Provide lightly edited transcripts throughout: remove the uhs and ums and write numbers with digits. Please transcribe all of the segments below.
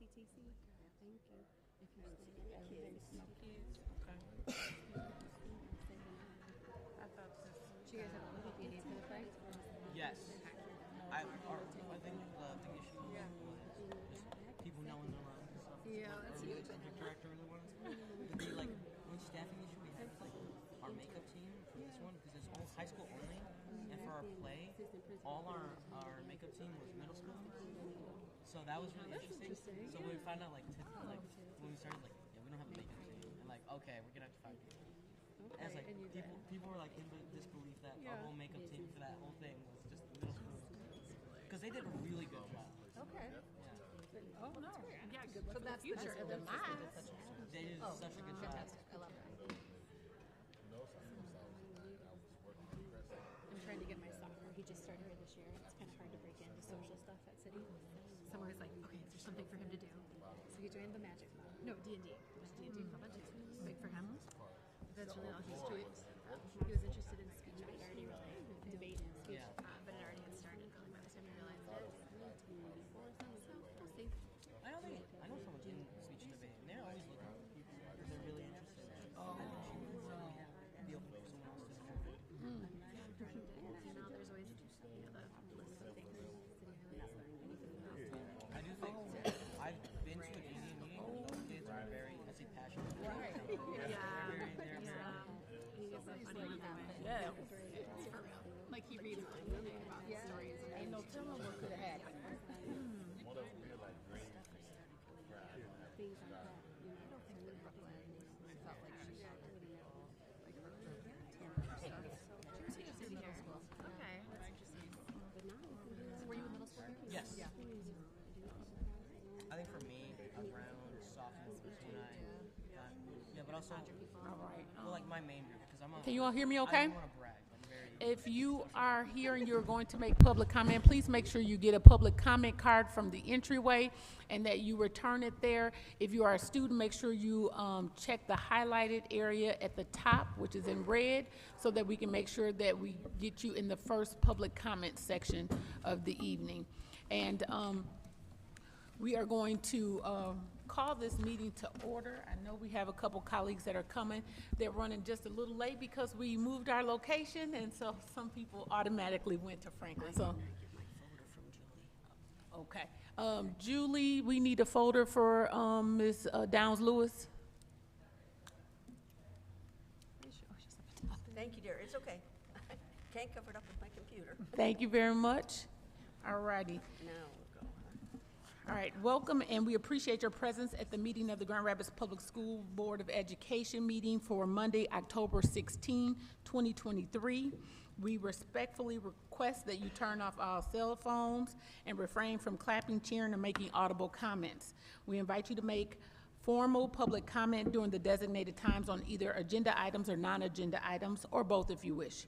PTC? Thank you. If you're staying at Kids. No kids? Okay. I thought this. do you guys have a little bit for the play? Yes. I think the issue was people knowing their lines and stuff. Yeah, that's Or huge. subject director really wanted to. It'd be like one staffing issue we had with like our makeup team for this one because it's all high school only, and for our play, all our makeup team was middle school. So that was really interesting. So when we found out like when we started like yeah we don't have a makeup team and like okay we're gonna have to find people. And it's like people were like in disbelief that our whole makeup team for that whole thing was just middle school because they did a really good job. Okay. Yeah. Oh, no. Yeah, good luck So for that's the future. the demise. They did such a good job. Fantastic. I love that. I'm trying to get my soccer. He just started here this year. It's kind of hard to break into social stuff at City. Somewhere's like, okay, is there something for him to do? So he joined the Magic Club. No, D&D. There's D&D Club. It's big for him. That's really all he's doing. He was interested in speech. I'd already really debate and speech, but it already had started really by the time he realized it. So we'll see. I know someone's in speech and debate, and they're always looking for people because they're really interested. I think she would be open for someone else to join. You know, there's always the list of things City highlights. I do think I've been to a DD meeting. Those kids are very, I say, passionate. Right. They're very. He gets a funny one that way. Yeah. It's for real. Like he reads like about stories. Ain't no telling what could have happened. Things like that. You know, Felt like she had like her 10 stuff. She was here middle school. Okay, that's interesting. But now, were you in middle school? Yes. Yeah. I think for me, around sophomore was when I got, but also, All right. well, like my main group because I'm on. Can you all hear me I okay? don't want to brag. I'm very. If you are here and you're going to make public comment, please make sure you get a public comment card from the entryway and that you return it there. If you are a student, make sure you check the highlighted area at the top, which is in red, so that we can make sure that we get you in the first public comment section of the evening. And we are going to call this meeting to order. I know we have a couple colleagues that are coming. They're running just a little late because we moved our location, and so some people automatically went to Franklin. So, okay. Julie, we need a folder for Ms. Downs-Lewis. Thank you, dear. It's okay. Can't cover it up with my computer. Thank you very much. All righty. Now we'll go. All right, welcome, and we appreciate your presence at the meeting of the Grand Rapids Public School Board of Education meeting for Monday, October 16, 2023. We respectfully request that you turn off all cell phones and refrain from clapping, cheering, or making audible comments. We invite you to make formal public comment during the designated times on either agenda items or non-agenda items, or both if you wish.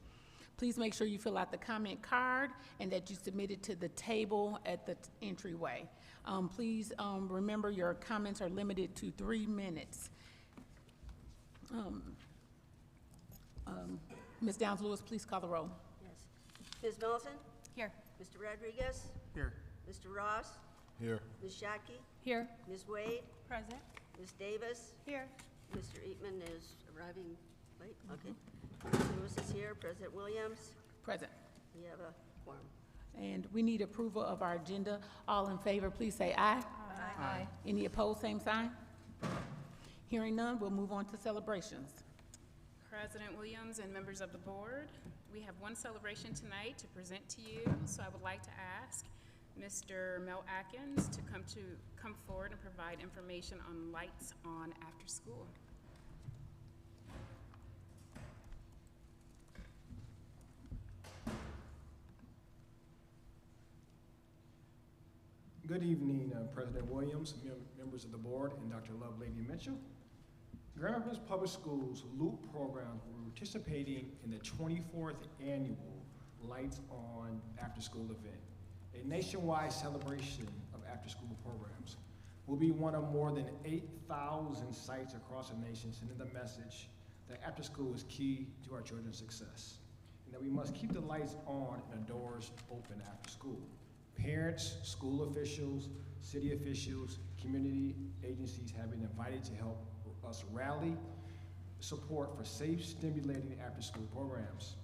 Please make sure you fill out the comment card and that you submit it to the table at the entryway. Please remember your comments are limited to 3 minutes. Ms. Downs-Lewis, please call the roll. Yes. Ms. Milton? Here. Mr. Rodriguez? Here. Mr. Ross? Here. Ms. Shockey? Here. Ms. Wade? Present. Ms. Davis? Here. Mr. Eatman is arriving late? Okay. Ms. Lewis is here. President Williams? Present. We have a quorum. And we need approval of our agenda. All in favor, please say aye. Aye. Any opposed, same sign? Hearing none, we'll move on to celebrations. President Williams and members of the board, we have one celebration tonight to present to you, so I would like to ask Mr. Mel Atkins to come forward and provide information on lights on after school. Good evening, President Williams, members of the board, and Dr. Lovelady Mitchell. Grand Rapids Public Schools Loop program will be participating in the 24th annual Lights On After School event, a nationwide celebration of after-school programs. Will be one of more than 8,000 sites across the nation sending the message that after school is key to our children's success, and that we must keep the lights on and the doors open after school. Parents, school officials, city officials, community agencies have been invited to help us rally support for safe, stimulating after-school programs.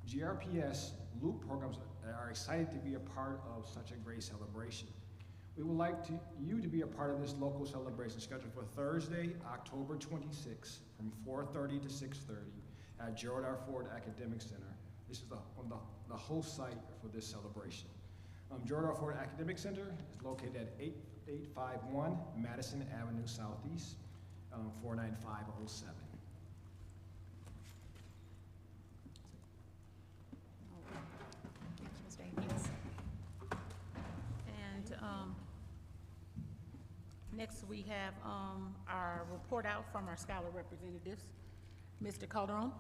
GRPS Loop programs are excited to be a part of such a great celebration. We would like you to be a part of this local celebration scheduled for Thursday, October 26th from 4:30 to 6:30 at Gerald R. Ford Academic Center. This is the host site for this celebration. Gerald R. Ford Academic Center is located at 8851 Madison Avenue Southeast, 49507. Thank you, Mr. Akins. And next we have our report out from our scholar representatives. Mr. Calderon?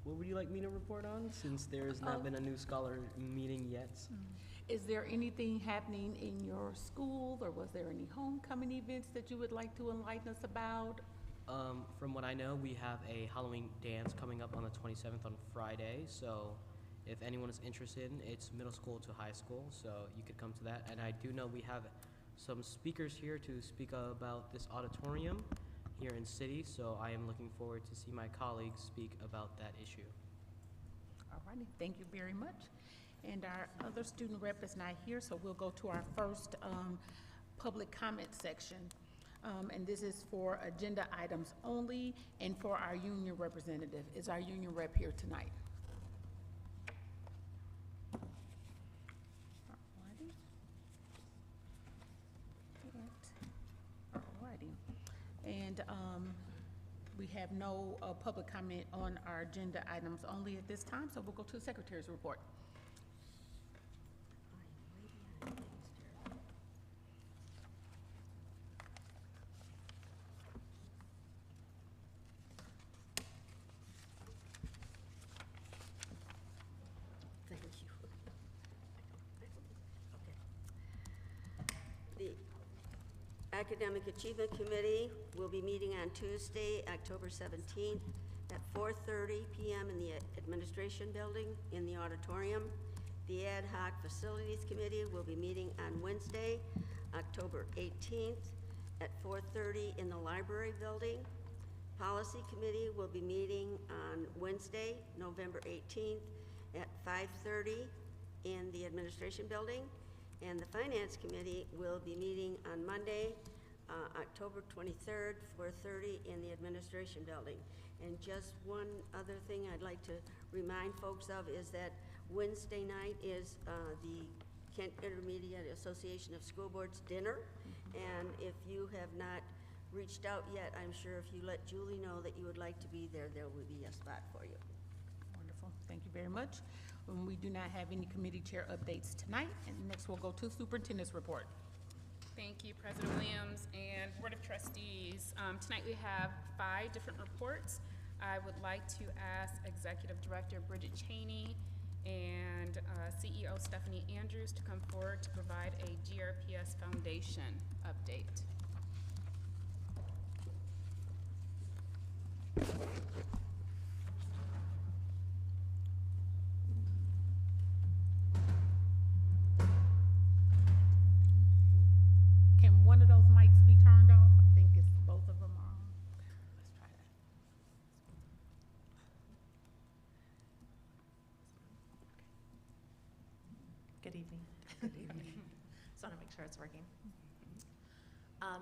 What would you like me to report on, since there has not been a new scholar meeting yet? Is there anything happening in your school, or was there any homecoming events that you would like to enlighten us about? From what I know, we have a Halloween dance coming up on the 27th on Friday, so if anyone is interested, it's middle school to high school, so you could come to that. And I do know we have some speakers here to speak about this auditorium here in city, so I am looking forward to see my colleagues speak about that issue. All righty, thank you very much. And our other student rep is not here, so we'll go to our first public comment section. And this is for agenda items only and for our union representative. Is our union rep here tonight? Alrighty. And we have no public comment on our agenda items only at this time, so we'll go to the secretary's report. Thank you. Okay. The Academic Achievement Committee will be meeting on Tuesday, October 17th at 4:30 p.m. in the Administration Building in the auditorium. The Ad Hoc Facilities Committee will be meeting on Wednesday, October 18th at 4:30 in the Library Building. Policy Committee will be meeting on Wednesday, November 18th at 5:30 in the Administration Building. And the Finance Committee will be meeting on Monday, October 23rd, 4:30 in the Administration Building. And just one other thing I'd like to remind folks of is that Wednesday night is the Kent Intermediate Association of School Boards dinner. And if you have not reached out yet, I'm sure if you let Julie know that you would like to be there, there will be a spot for you. Wonderful, thank you very much. We do not have any committee chair updates tonight, and next we'll go to superintendent's report. Thank you, President Williams and Board of Trustees. Tonight we have 5 different reports. I would like to ask Executive Director Bridget Cheney and CEO Stephanie Andrews to come forward to provide a GRPS Foundation update. Can one of those mics be turned off? I think it's both of them are. Let's try that. Good evening. Good evening. Just want to make sure it's working.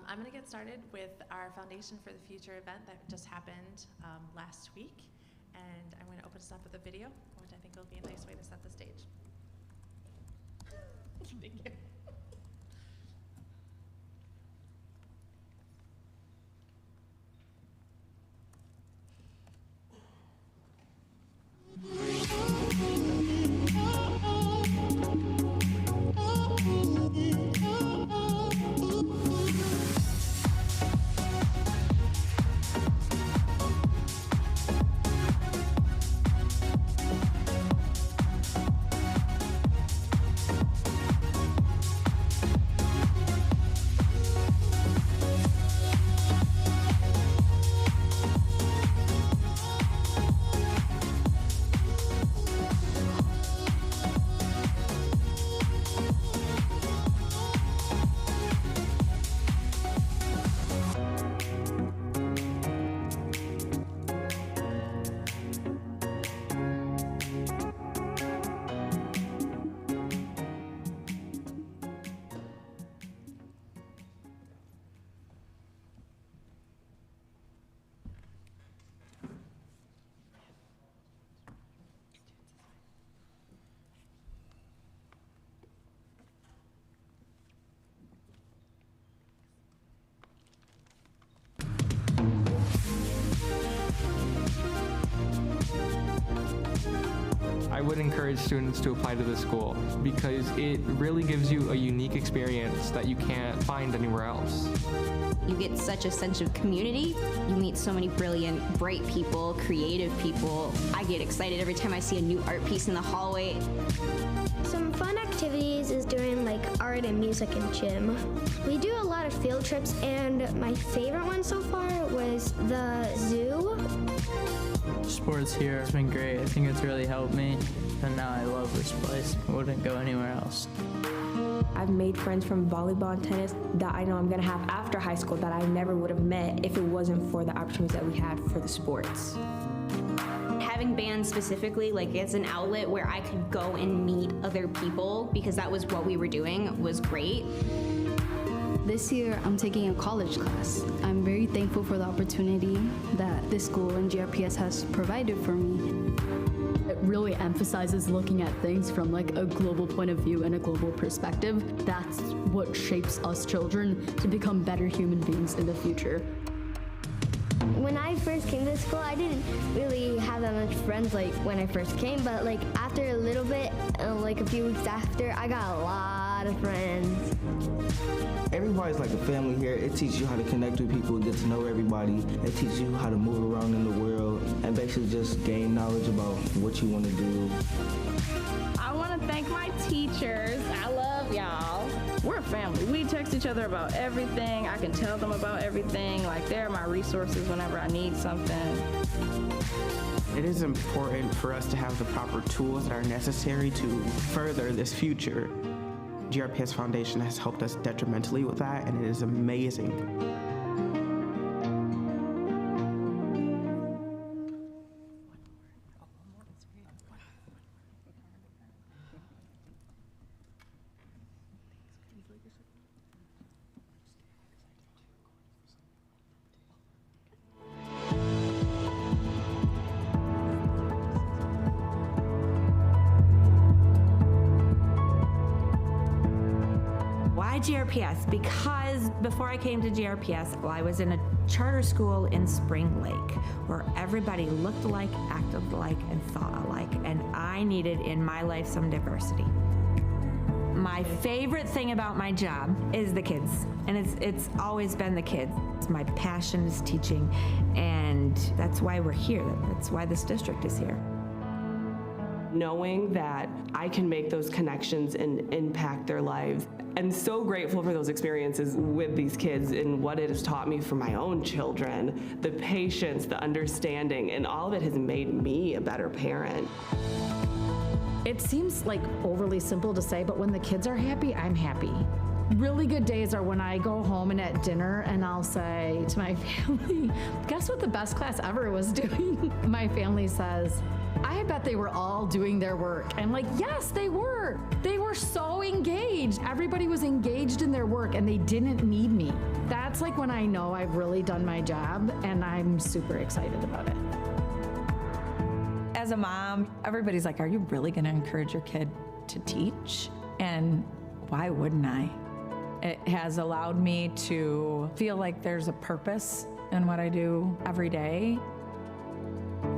I'm going to get started with our Foundation for the Future event that just happened last week. And I'm going to open us up with a video, which I think will be a nice way to set the stage. Thank you. encourage students to apply to this school because it really gives you a unique experience that you can't find anywhere else. You get such a sense of community. You meet so many brilliant, bright people, creative people. I get excited every time I see a new art piece in the hallway. Some fun activities is doing like art and music and gym. We do a lot of field trips, and my favorite one so far was the zoo. Sports here has been great. I think it's really helped me, and now I love this place. I wouldn't go anywhere else. I've made friends from volleyball and tennis that I know I'm gonna have after high school that I never would have met if it wasn't for the opportunities that we had for the sports. Having band specifically, like it's an outlet where I could go and meet other people because that was what we were doing, was great. This year, I'm taking a college class. I'm very thankful for the opportunity that this school and GRPS has provided for me. It really emphasizes looking at things from like a global point of view and a global perspective. That's what shapes us children to become better human beings in the future. When I first came to school, I didn't really have that much friends like when I first came, but like after a little bit, like a few weeks after, I got a lot of friends. Everybody's like a family here. It teaches you how to connect with people, get to know everybody. It teaches you how to move around in the world and basically just gain knowledge about what you want to do. I want to thank my teachers. I love y'all. We're a family. We text each other about everything. I can tell them about everything. Like, they're my resources whenever I need something. It is important for us to have the proper tools that are necessary to further this future. GRPS Foundation has helped us detrimentally with that, and it is amazing. Why GRPS? Because before I came to GRPS, I was in a charter school in Spring Lake where everybody looked alike, acted alike, and thought alike, and I needed in my life some diversity. My favorite thing about my job is the kids, and it's always been the kids. My passion is teaching, and that's why we're here. That's why this district is here. Knowing that I can make those connections and impact their lives. And so grateful for those experiences with these kids and what it has taught me for my own children, the patience, the understanding, and all of it has made me a better parent. It seems like overly simple to say, but when the kids are happy, I'm happy. Really good days are when I go home and at dinner and I'll say to my family, guess what the best class ever was doing? My family says, I bet they were all doing their work. I'm like, yes, they were. They were so engaged. Everybody was engaged in their work and they didn't need me. That's like when I know I've really done my job and I'm super excited about it. As a mom, everybody's like, are you really gonna encourage your kid to teach? And why wouldn't I? It has allowed me to feel like there's a purpose in what I do every day.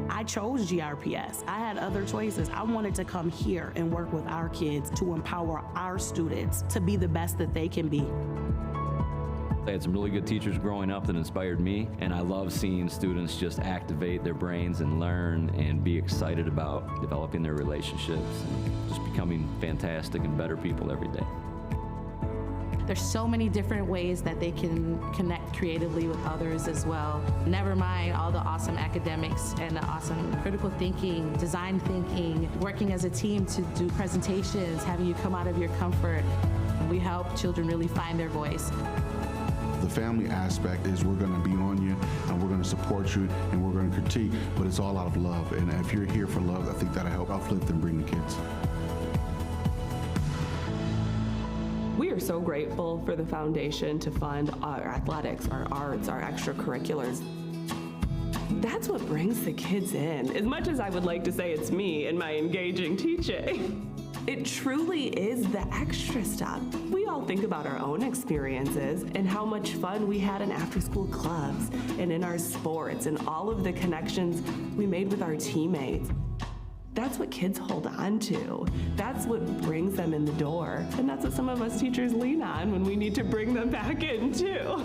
I chose GRPS. I had other choices. I wanted to come here and work with our kids to empower our students to be the best that they can be. I had some really good teachers growing up that inspired me, and I love seeing students just activate their brains and learn and be excited about developing their relationships and just becoming fantastic and better people every day. There's so many different ways that they can connect creatively with others as well. Never mind all the awesome academics and the awesome critical thinking, design thinking, working as a team to do presentations, having you come out of your comfort. We help children really find their voice. The family aspect is we're going to be on you and we're going to support you and we're going to critique, but it's all out of love. And if you're here for love, I think that'll help uplift and bring the kids. We are so grateful for the foundation to fund our athletics, our arts, our extracurriculars. That's what brings the kids in. As much as I would like to say it's me and my engaging teaching, it truly is the extra stuff. We all think about our own experiences and how much fun we had in after-school clubs and in our sports and all of the connections we made with our teammates. That's what kids hold on to. That's what brings them in the door. And that's what some of us teachers lean on when we need to bring them back in too.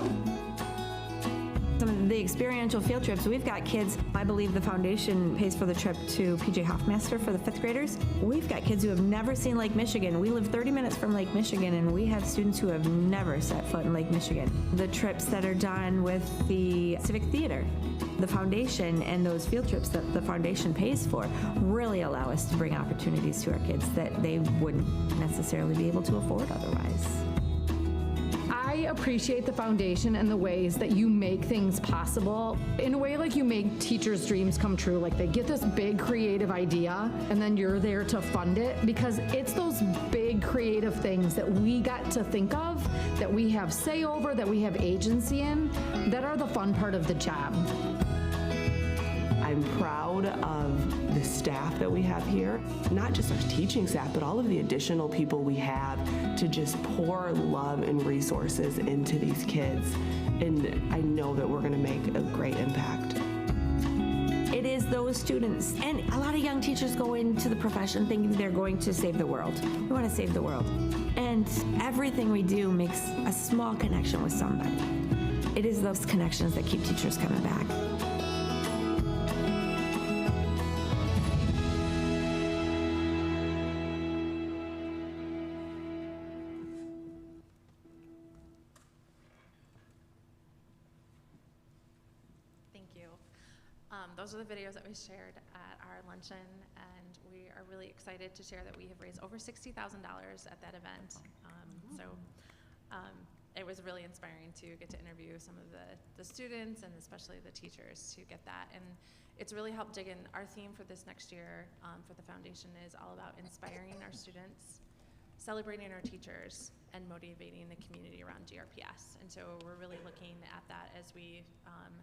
Some of the experiential field trips, we've got kids, I believe the foundation pays for the trip to PJ Hoffmaster for the 5th graders. We've got kids who have never seen Lake Michigan. We live 30 minutes from Lake Michigan, and we have students who have never set foot in Lake Michigan. The trips that are done with the Civic Theater, the foundation, and those field trips that the foundation pays for really allow us to bring opportunities to our kids that they wouldn't necessarily be able to afford otherwise. I appreciate the foundation and the ways that you make things possible. In a way, like you make teachers' dreams come true. Like they get this big creative idea and then you're there to fund it, because it's those big creative things that we got to think of, that we have say over, that we have agency in, that are the fun part of the job. I'm proud of the staff that we have here, not just our teaching staff, but all of the additional people we have to just pour love and resources into these kids. And I know that we're going to make a great impact. It is those students, and a lot of young teachers go into the profession thinking they're going to save the world. We want to save the world. And everything we do makes a small connection with somebody. It is those connections that keep teachers coming back. Those are the videos that we shared at our luncheon, and we are really excited to share that we have raised over $60,000 at that event. It was really inspiring to get to interview some of the students and especially the teachers to get that. And it's really helped dig in. Our theme for this next year for the foundation is all about inspiring our students, celebrating our teachers, and motivating the community around GRPS. And so we're really looking at that as we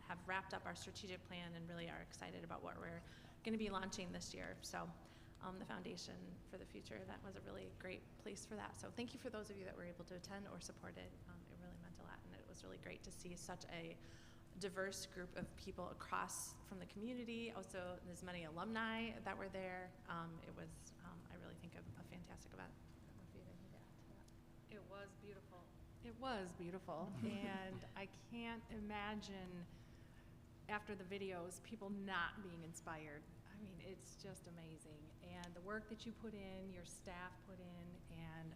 have wrapped up our strategic plan and really are excited about what we're gonna be launching this year. So the Foundation for the Future, that was a really great place for that. So thank you for those of you that were able to attend or support it. It really meant a lot, and it was really great to see such a diverse group of people across from the community. Also, there's many alumni that were there. It was, I really think, a fantastic event. It was beautiful. It was beautiful. And I can't imagine after the videos people not being inspired. I mean, it's just amazing. And the work that you put in, your staff put in, and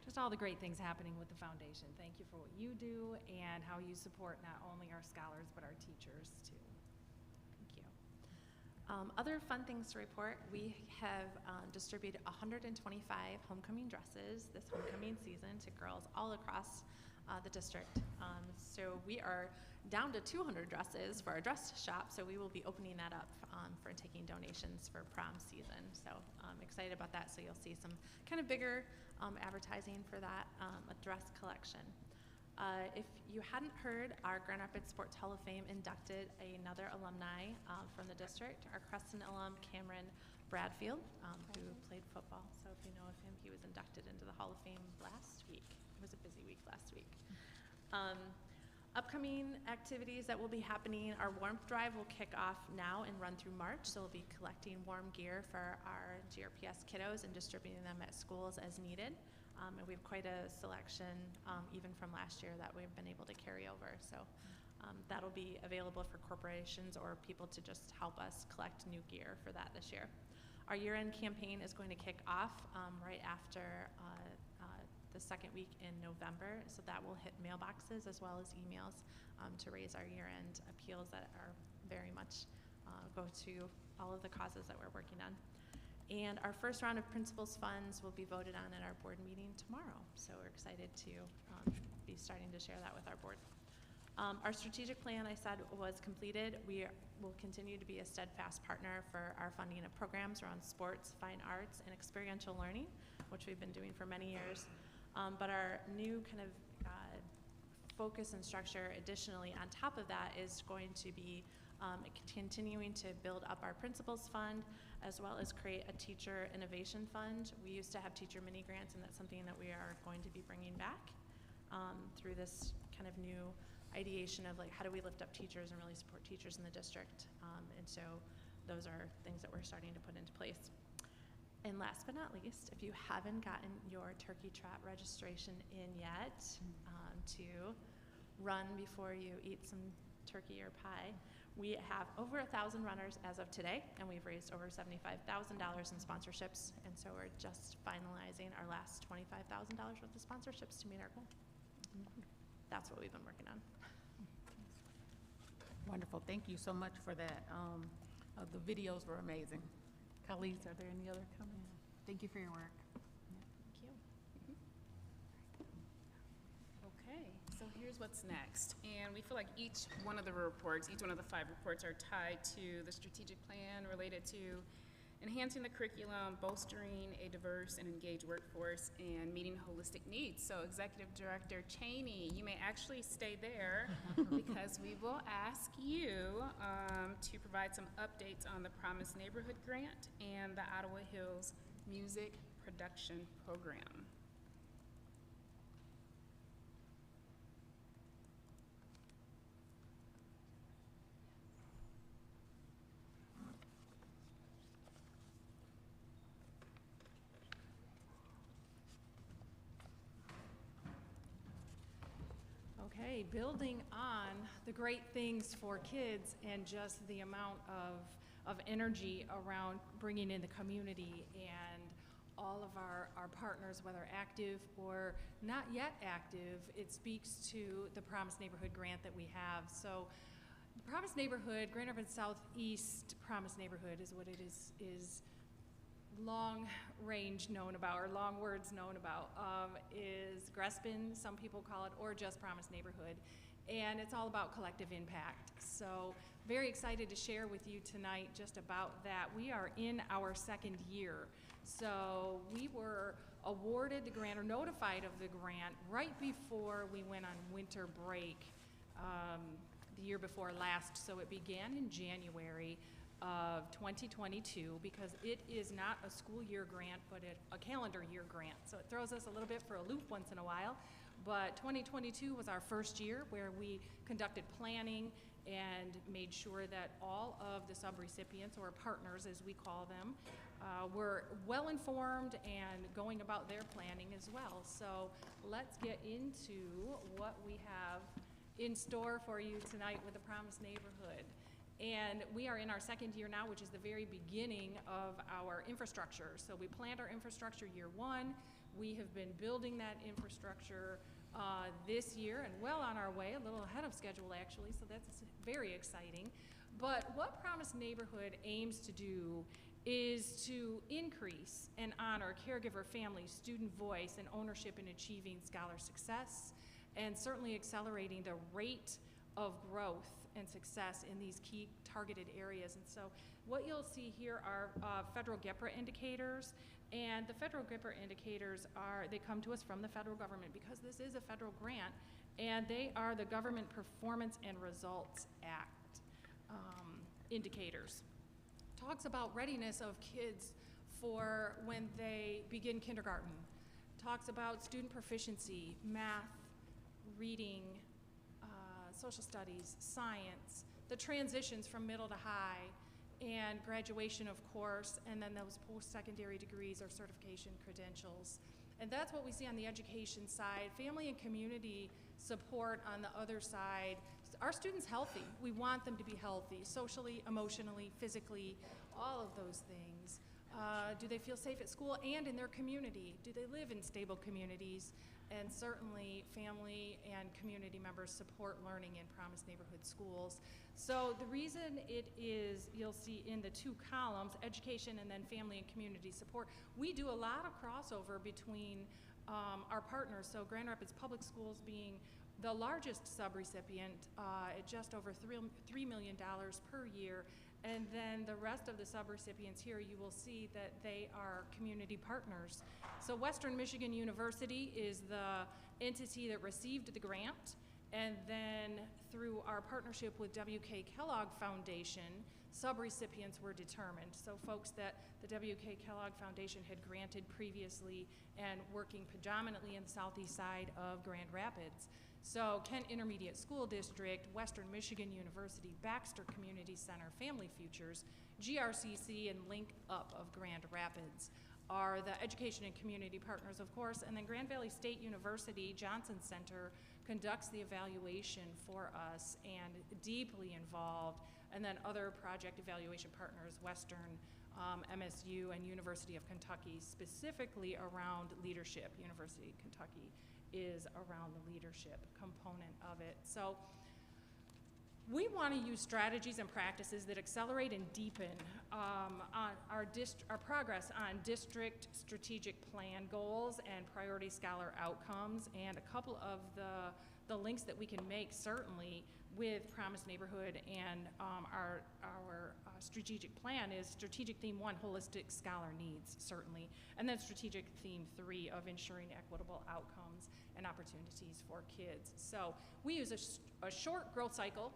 just all the great things happening with the foundation. Thank you for what you do and how you support not only our scholars but our teachers too. Thank you. Other fun things to report, we have distributed 125 homecoming dresses this homecoming season to girls all across the district. So we are down to 200 dresses for our dress shop, so we will be opening that up for taking donations for prom season. So I'm excited about that, so you'll see some kind of bigger advertising for that, a dress collection. If you hadn't heard, our Grand Rapids Sports Hall of Fame inducted another alumni from the district, our Creston alum, Cameron Bradfield, who played football. So if you know of him, he was inducted into the Hall of Fame last week. It was a busy week last week. Upcoming activities that will be happening, our warmth drive will kick off now and run through March. So we'll be collecting warm gear for our GRPS kiddos and distributing them at schools as needed. And we have quite a selection, even from last year, that we've been able to carry over. So that'll be available for corporations or people to just help us collect new gear for that this year. Our year-end campaign is going to kick off right after the second week in November. So that will hit mailboxes as well as emails to raise our year-end appeals that are very much go to all of the causes that we're working on. And our first round of principals funds will be voted on at our board meeting tomorrow. So we're excited to be starting to share that with our board. Our strategic plan, I said, was completed. We will continue to be a steadfast partner for our funding of programs around sports, fine arts, and experiential learning, which we've been doing for many years. But our new kind of focus and structure additionally on top of that is going to be continuing to build up our principals fund, as well as create a teacher innovation fund. We used to have teacher mini grants, and that's something that we are going to be bringing back through this kind of new ideation of like, how do we lift up teachers and really support teachers in the district? And so those are things that we're starting to put into place. And last but not least, if you haven't gotten your turkey trot registration in yet, to run before you eat some turkey or pie, we have over 1,000 runners as of today, and we've raised over $75,000 in sponsorships, and so we're just finalizing our last $25,000 worth of sponsorships to meet our goal. That's what we've been working on. Wonderful. Thank you so much for that. The videos were amazing. Colleagues, are there any other comments? Thank you for your work. Thank you. Okay, so here's what's next. And we feel like each one of the reports, each one of the 5 reports are tied to the strategic plan related to enhancing the curriculum, bolstering a diverse and engaged workforce, and meeting holistic needs. So Executive Director Cheney, you may actually stay there because we will ask you to provide some updates on the Promise Neighborhood Grant and the Ottawa Hills Music Production Program. Okay, building on the great things for kids and just the amount of energy around bringing in the community and all of our partners, whether active or not yet active, it speaks to the Promise Neighborhood Grant that we have. So the Promise Neighborhood, Grand Rapids Southeast Promise Neighborhood is what it is long range known about, or long words known about, is GRPS, some people call it, or just Promise Neighborhood. And it's all about collective impact. So very excited to share with you tonight just about that. We are in our 2nd year. So we were awarded the grant, or notified of the grant, right before we went on winter break the year before last. So it began in January of 2022, because it is not a school year grant, but a calendar year grant. So it throws us a little bit for a loop once in a while. But 2022 was our first year where we conducted planning and made sure that all of the subrecipients, or partners as we call them, were well informed and going about their planning as well. So let's get into what we have in store for you tonight with the Promise Neighborhood. And we are in our 2nd year now, which is the very beginning of our infrastructure. So we planned our infrastructure year 1. We have been building that infrastructure this year, and well on our way, a little ahead of schedule actually, so that's very exciting. But what Promise Neighborhood aims to do is to increase and honor caregiver, family, student voice, and ownership in achieving scholar success, and certainly accelerating the rate of growth and success in these key targeted areas. And so what you'll see here are federal GRPS indicators, and the federal GRPS indicators they come to us from the federal government because this is a federal grant, and they are the Government Performance and Results Act indicators. Talks about readiness of kids for when they begin kindergarten. Talks about student proficiency, math, reading, social studies, science, the transitions from middle to high, and graduation, of course, and then those post-secondary degrees or certification credentials. And that's what we see on the education side. Family and community support on the other side. Our students healthy. We want them to be healthy, socially, emotionally, physically, all of those things. Do they feel safe at school and in their community? Do they live in stable communities? And certainly family and community members support learning in Promise Neighborhood schools. So the reason it is, you'll see in the 2 columns, education and then family and community support, we do a lot of crossover between our partners. So Grand Rapids Public Schools being the largest subrecipient at just over $3 million per year. And then the rest of the subrecipients here, you will see that they are community partners. So Western Michigan University is the entity that received the grant, and then through our partnership with W.K. Kellogg Foundation, subrecipients were determined. So folks that the W.K. Kellogg Foundation had granted previously and working predominantly in the southeast side of Grand Rapids. So Kent Intermediate School District, Western Michigan University, Baxter Community Center, Family Futures, GRCC and Link Up of Grand Rapids are the education and community partners, of course, and then Grand Valley State University Johnson Center conducts the evaluation for us and deeply involved, and then other project evaluation partners, Western, MSU, and University of Kentucky, specifically around leadership. University of Kentucky is around the leadership component of it. So we want to use strategies and practices that accelerate and deepen on our progress on district strategic plan goals and priority scholar outcomes, and a couple of the links that we can make certainly with Promise Neighborhood and our strategic plan is strategic theme 1, holistic scholar needs, certainly, and then strategic theme 3 of ensuring equitable outcomes and opportunities for kids. So we use a short growth cycle,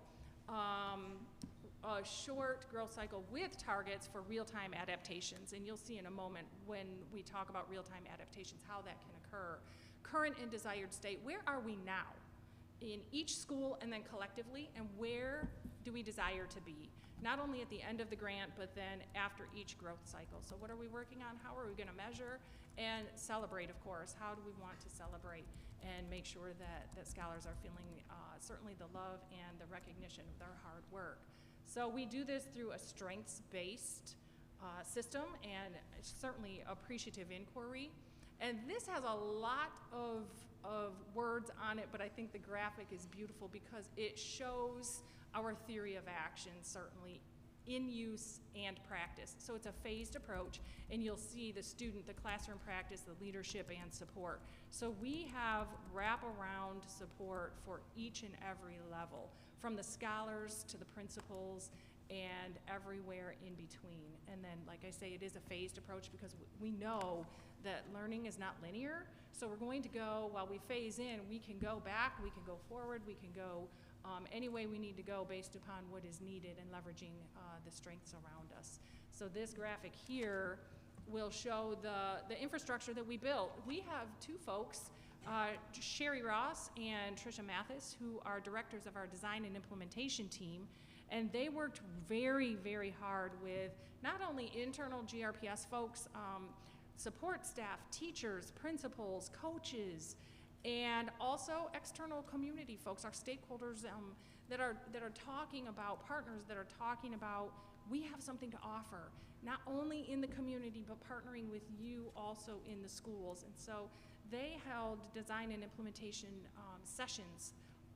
with targets for real-time adaptations, and you'll see in a moment when we talk about real-time adaptations how that can occur. Current and desired state, where are we now in each school and then collectively, and where do we desire to be? Not only at the end of the grant, but then after each growth cycle. So what are we working on? How are we going to measure and celebrate, of course? How do we want to celebrate and make sure that scholars are feeling certainly the love and the recognition of their hard work? So we do this through a strengths-based system and certainly appreciative inquiry. And this has a lot of words on it, but I think the graphic is beautiful because it shows our theory of action, certainly in use and practice. So it's a phased approach, and you'll see the student, the classroom practice, the leadership, and support. So we have wraparound support for each and every level, from the scholars to the principals and everywhere in between. And then, like I say, it is a phased approach because we know that learning is not linear. So we're going to go, while we phase in, we can go back, we can go forward, we can go any way we need to go based upon what is needed and leveraging the strengths around us. So this graphic here will show the infrastructure that we built. We have two folks, Sherry Ross and Trisha Mathis, who are directors of our design and implementation team, and they worked very, very hard with not only internal GRPS folks, support staff, teachers, principals, coaches, and also external community folks, our stakeholders that are talking about, partners that are talking about, we have something to offer, not only in the community, but partnering with you also in the schools. And so they held design and implementation sessions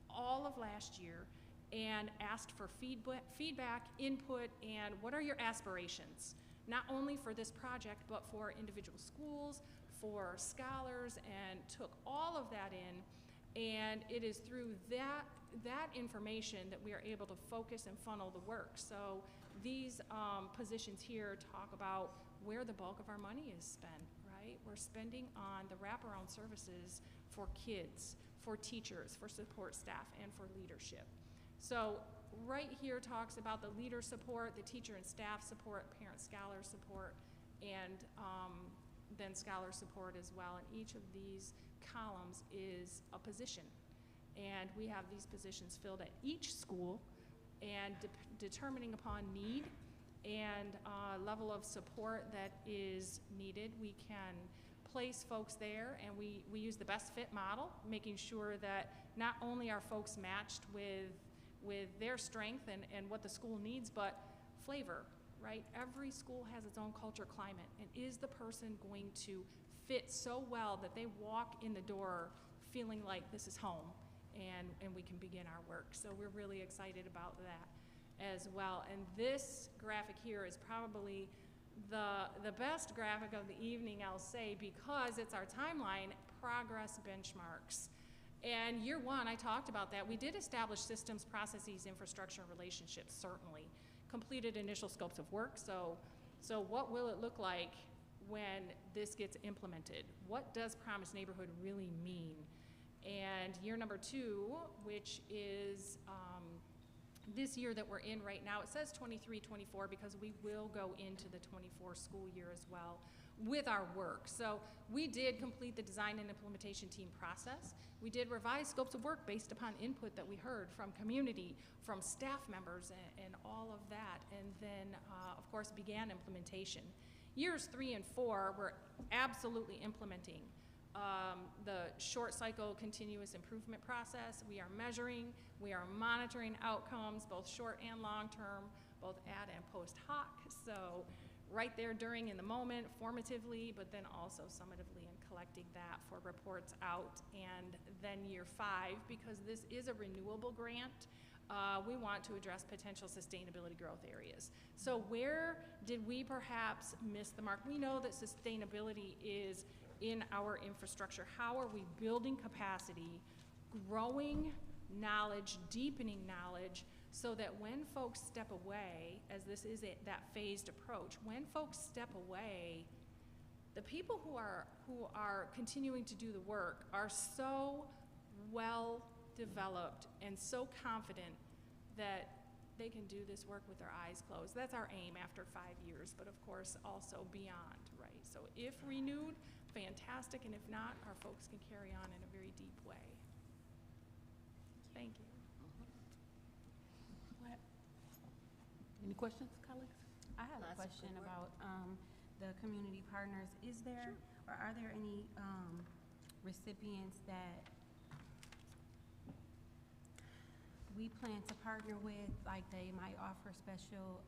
all of last year and asked for feedback, input, and what are your aspirations, not only for this project, but for individual schools, for scholars, and took all of that in, and it is through that information that we are able to focus and funnel the work. So these positions here talk about where the bulk of our money is spent, right? We're spending on the wraparound services for kids, for teachers, for support staff, and for leadership. So right here talks about the leader support, the teacher and staff support, parent-scholar support, and then scholar support as well. And each of these columns is a position. And we have these positions filled at each school, and determining upon need and level of support that is needed, we can place folks there, and we use the best fit model, making sure that not only are folks matched with their strength and what the school needs, but flavor, right? Every school has its own culture, climate, and is the person going to fit so well that they walk in the door feeling like this is home, and we can begin our work. So we're really excited about that as well. And this graphic here is probably the best graphic of the evening, I'll say, because it's our timeline, progress benchmarks. And year one, I talked about that. We did establish systems, processes, infrastructure, and relationships, certainly. Completed initial scopes of work. So what will it look like when this gets implemented? What does Promise Neighborhood really mean? And year number two, which is this year that we're in right now, it says 23-24 because we will go into the 24 school year as well. with our work. So we did complete the design and implementation team process. We did revise scopes of work based upon input that we heard from community, from staff members, and all of that. And then, of course, began implementation. Years 3 and 4, we're absolutely implementing the short cycle continuous improvement process. We are measuring, we are monitoring outcomes, both short and long term, both ad and post hoc. So right there during in the moment, formatively, but then also summatively, and collecting that for reports out. And then year 5, because this is a renewable grant, we want to address potential sustainability growth areas. So where did we perhaps miss the mark? We know that sustainability is in our infrastructure. How are we building capacity, growing knowledge, deepening knowledge, so that when folks step away, as this is that phased approach, when folks step away, the people who are continuing to do the work are so well developed and so confident that they can do this work with their eyes closed. That's our aim after 5 years, but of course also beyond, right? So if renewed, fantastic, and if not, our folks can carry on in a very deep way. Thank you. Any questions, colleagues? I have a question about the community partners. Is there, or are there any recipients that we plan to partner with, like they might offer special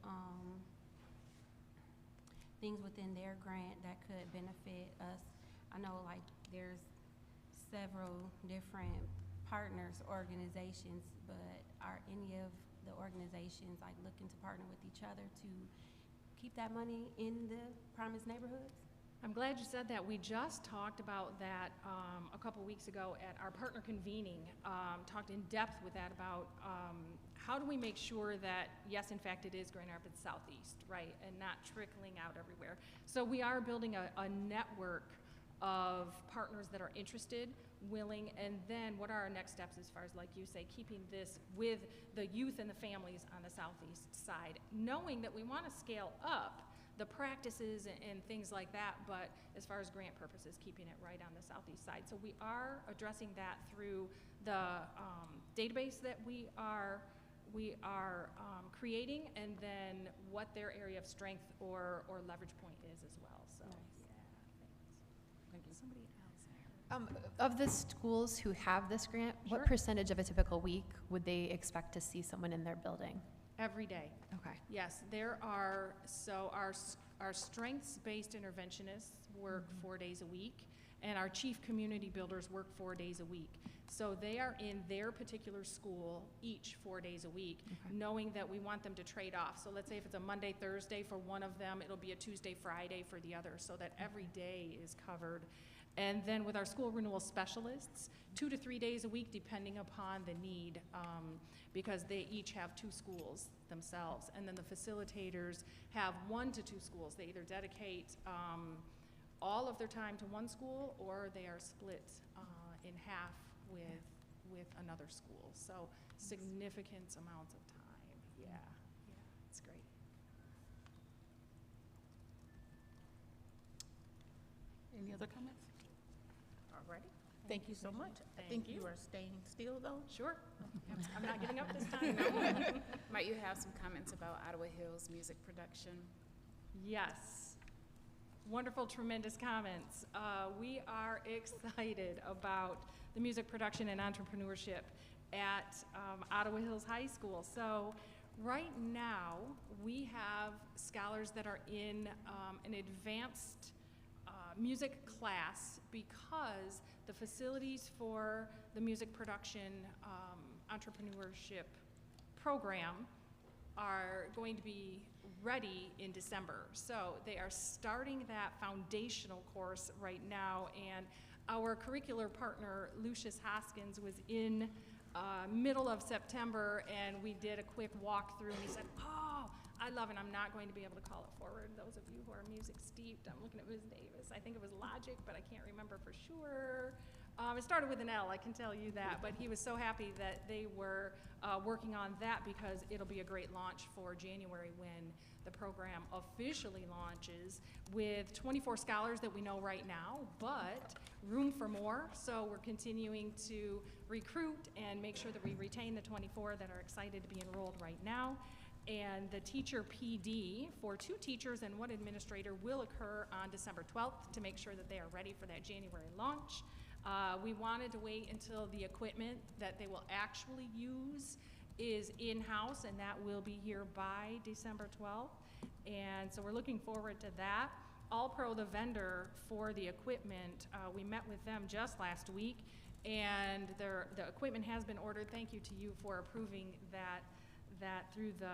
things within their grant that could benefit us? I know like there's several different partners, organizations, but are any of the organizations like looking to partner with each other to keep that money in the promised neighborhoods? I'm glad you said that. We just talked about that a couple weeks ago at our partner convening, talked in depth with that about how do we make sure that, yes, in fact, it is Grand Rapids Southeast, right, and not trickling out everywhere. So we are building a network of partners that are interested, willing, and then what are our next steps as far as, like you say, keeping this with the youth and the families on the southeast side, knowing that we want to scale up the practices and things like that, but as far as grant purposes, keeping it right on the southeast side. So we are addressing that through the database that we are creating, and then what their area of strength or leverage point is as well. So Thank you. Somebody else. Of the schools who have this grant, Sure. what percentage of a typical week would they expect to see someone in their building? Every day. Okay. Yes, there are, so our strengths-based interventionists work 4 days a week, and our chief community builders work 4 days a week. So they are in their particular school each 4 days a week, knowing that we want them to trade off. So let's say if it's a Monday, Thursday for one of them, it'll be a Tuesday, Friday for the other, so that every day is covered. And then with our school renewal specialists, 2 to 3 days a week, depending upon the need, because they each have 2 schools themselves. And then the facilitators have 1 to 2 schools. They either dedicate all of their time to one school, or they are split in half with another school. So significant amounts of time. Yeah, it's great. Any other comments? Alrighty. Thank you so much. I think you are staying still, though. Sure. I'm not getting up this time. No. Might you have some comments about Ottawa Hills music production? Yes. Wonderful, tremendous comments. We are excited about the music production and entrepreneurship at Ottawa Hills High School. So right now, we have scholars that are in an advanced music class because the facilities for the music production entrepreneurship program are going to be ready in December. So they are starting that foundational course right now, and our curricular partner, Lucius Hoskins, was in middle of September, and we did a quick walkthrough, and he said, oh, I love it. I'm not going to be able to call it forward. Those of you who are music steeped, I'm looking at Ms. Davis. I think it was Logic, but I can't remember for sure. It started with an L, I can tell you that, but he was so happy that they were working on that because it'll be a great launch for January when the program officially launches with 24 scholars that we know right now, but room for more. So we're continuing to recruit and make sure that we retain the 24 that are excited to be enrolled right now. And the teacher PD for 2 teachers and 1 administrator will occur on December 12th to make sure that they are ready for that January launch. We wanted to wait until the equipment that they will actually use is in-house, and that will be here by December 12th. And so we're looking forward to that. All-Pro, the vendor for the equipment, we met with them just last week, and the equipment has been ordered. Thank you to you for approving that through the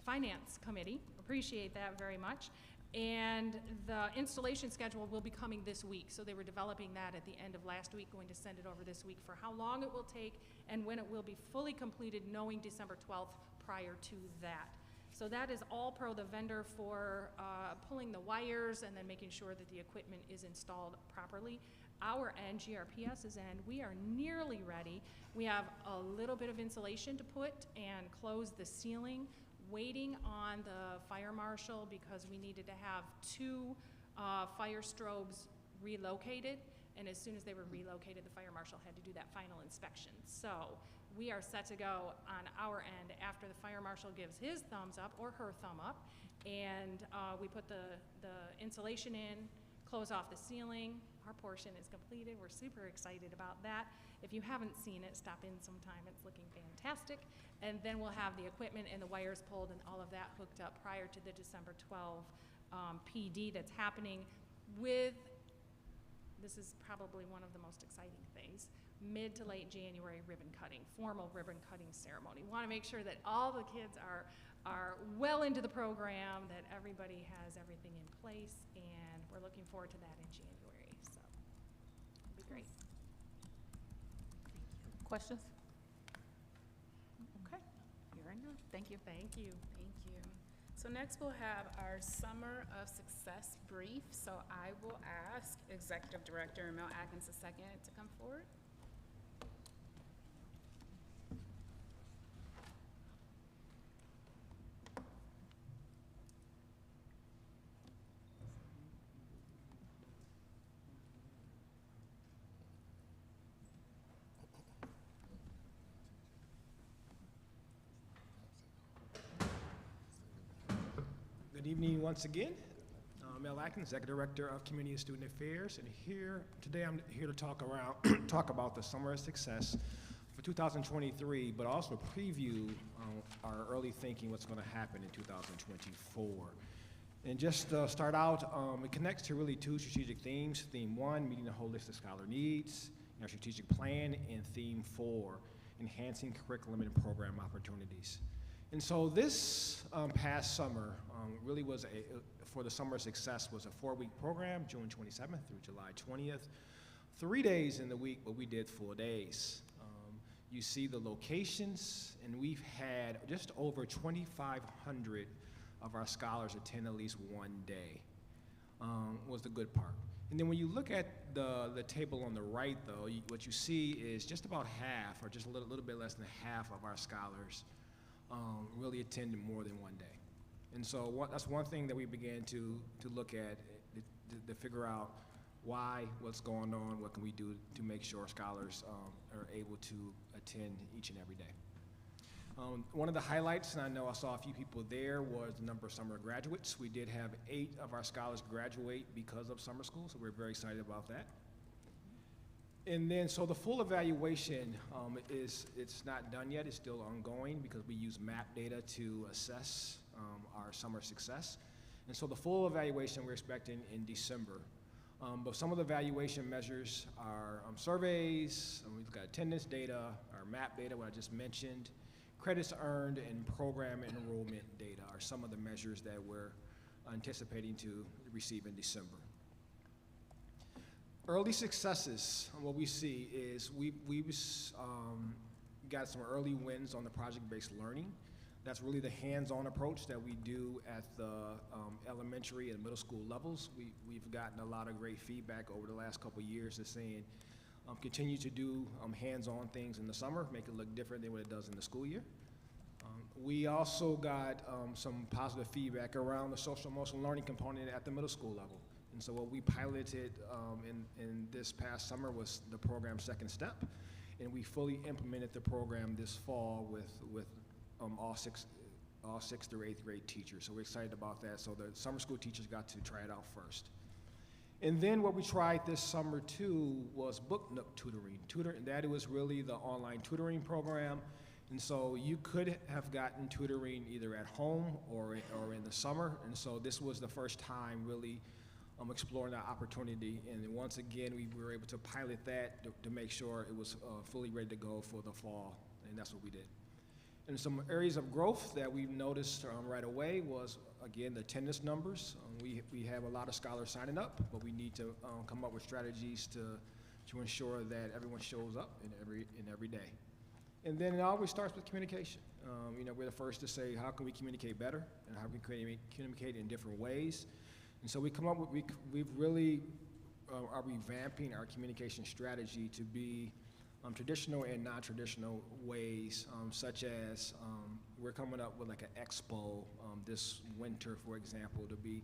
Finance Committee. Appreciate that very much. And the installation schedule will be coming this week. So they were developing that at the end of last week, going to send it over this week for how long it will take and when it will be fully completed, knowing December 12th prior to that. So that is All-Pro, the vendor for pulling the wires and then making sure that the equipment is installed properly. Our end, GRPS's end, we are nearly ready. We have a little bit of insulation to put and close the ceiling, waiting on the fire marshal because we needed to have 2 fire strobes relocated, and as soon as they were relocated, the fire marshal had to do that final inspection. So we are set to go on our end after the fire marshal gives his thumbs up or her thumb up, and we put the insulation in, close off the ceiling. Our portion is completed. We're super excited about that. If you haven't seen it, stop in sometime. It's looking fantastic. And then we'll have the equipment and the wires pulled and all of that hooked up prior to the December 12 PD that's happening with, this is probably one of the most exciting things, mid to late January ribbon cutting, formal ribbon cutting ceremony. We want to make sure that all the kids are well into the program, that everybody has everything in place, and we're looking forward to that in January. So it'll be great. Questions? Okay, hearing none. Thank you. Thank you. Thank you. So next we'll have our Summer of Success brief. So I will ask Executive Director Mel Atkins II to come forward. Good evening once again. Mel Atkins, Executive Director of Community and Student Affairs, and today I'm here to talk about the Summer of Success for 2023, but also preview our early thinking, what's going to happen in 2024. And just to start out, it connects to really 2 strategic themes. Theme 1, meeting the holistic scholar needs, our strategic plan, and theme 4, enhancing curriculum and program opportunities. And so this past summer really was for the Summer of Success was a 4-week program, June 27th through July 20th. 3 days in the week, but we did full days. You see the locations, and we've had just over 2,500 of our scholars attend at least one day, was the good part. And then when you look at the table on the right, though, what you see is just about half, or just a little bit less than half of our scholars really attended more than one day. And so that's one thing that we began to look at, to figure out why, what's going on, what can we do to make sure scholars are able to attend each and every day. One of the highlights, and I know I saw a few people there, was the number of summer graduates. We did have 8 of our scholars graduate because of summer school, so we're very excited about that. And then, so the full evaluation it's not done yet, it's still ongoing because we use MAP data to assess our summer success. And so the full evaluation we're expecting in December. But some of the evaluation measures are surveys, and we look at attendance data, our MAP data, what I just mentioned, credits earned, and program enrollment data are some of the measures that we're anticipating to receive in December. Early successes, what we see is we've got some early wins on the project-based learning. That's really the hands-on approach that we do at the elementary and middle school levels. We've gotten a lot of great feedback over the last couple of years of saying, continue to do hands-on things in the summer, make it look different than what it does in the school year. We also got some positive feedback around the social emotional learning component at the middle school level. And so what we piloted in this past summer was the program Second Step, and we fully implemented the program this fall with all sixth through eighth grade teachers. So we're excited about that. So the summer school teachers got to try it out first. And then what we tried this summer too was Book Nook tutoring. That was really the online tutoring program. And so you could have gotten tutoring either at home or in the summer. And so this was the first time really exploring that opportunity. And then once again, we were able to pilot that to make sure it was fully ready to go for the fall. And that's what we did. And some areas of growth that we've noticed right away was, again, the attendance numbers. We have a lot of scholars signing up, but we need to come up with strategies to ensure that everyone shows up in every day. And then it always starts with communication. We're the first to say, how can we communicate better, and how can we communicate in different ways? And so we come up with, we've really are revamping our communication strategy to be traditional and non-traditional ways, such as we're coming up with like an expo this winter, for example, to be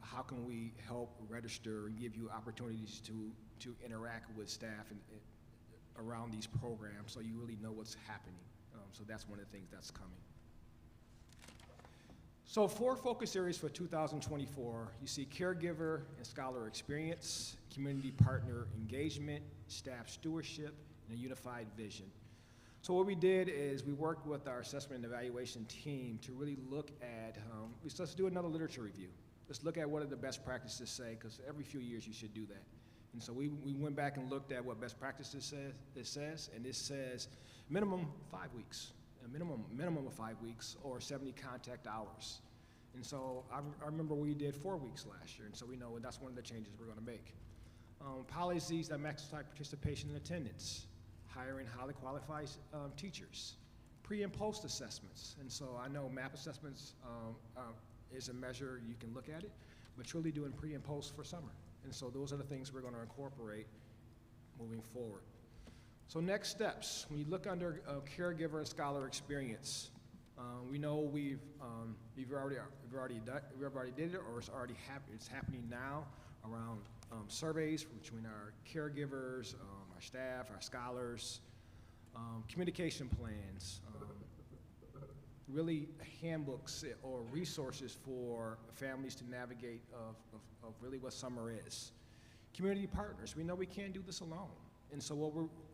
how can we help register and give you opportunities to interact with staff and around these programs so you really know what's happening. So that's one of the things that's coming. So 4 focus areas for 2024. You see caregiver and scholar experience, community partner engagement, staff stewardship, and a unified vision. So what we did is we worked with our assessment and evaluation team to really look at, let's do another literature review. Let's look at what are the best practices say, because every few years you should do that. And so we went back and looked at what best practices says, and it says minimum 5 weeks, a minimum of 5 weeks, or 70 contact hours. And so I remember we did 4 weeks last year, and so we know that's one of the changes we're going to make. Policies that maximize participation and attendance, hiring highly qualified teachers, pre and post assessments. And so I know MAP assessments is a measure you can look at it, but truly doing pre and post for summer. And so those are the things we're going to incorporate moving forward. So next steps, when you look under caregiver and scholar experience, we know we've already did it, or it's happening now around surveys between our caregivers, our staff, our scholars, communication plans, really handbooks or resources for families to navigate of really what summer is. Community partners, we know we can't do this alone. And so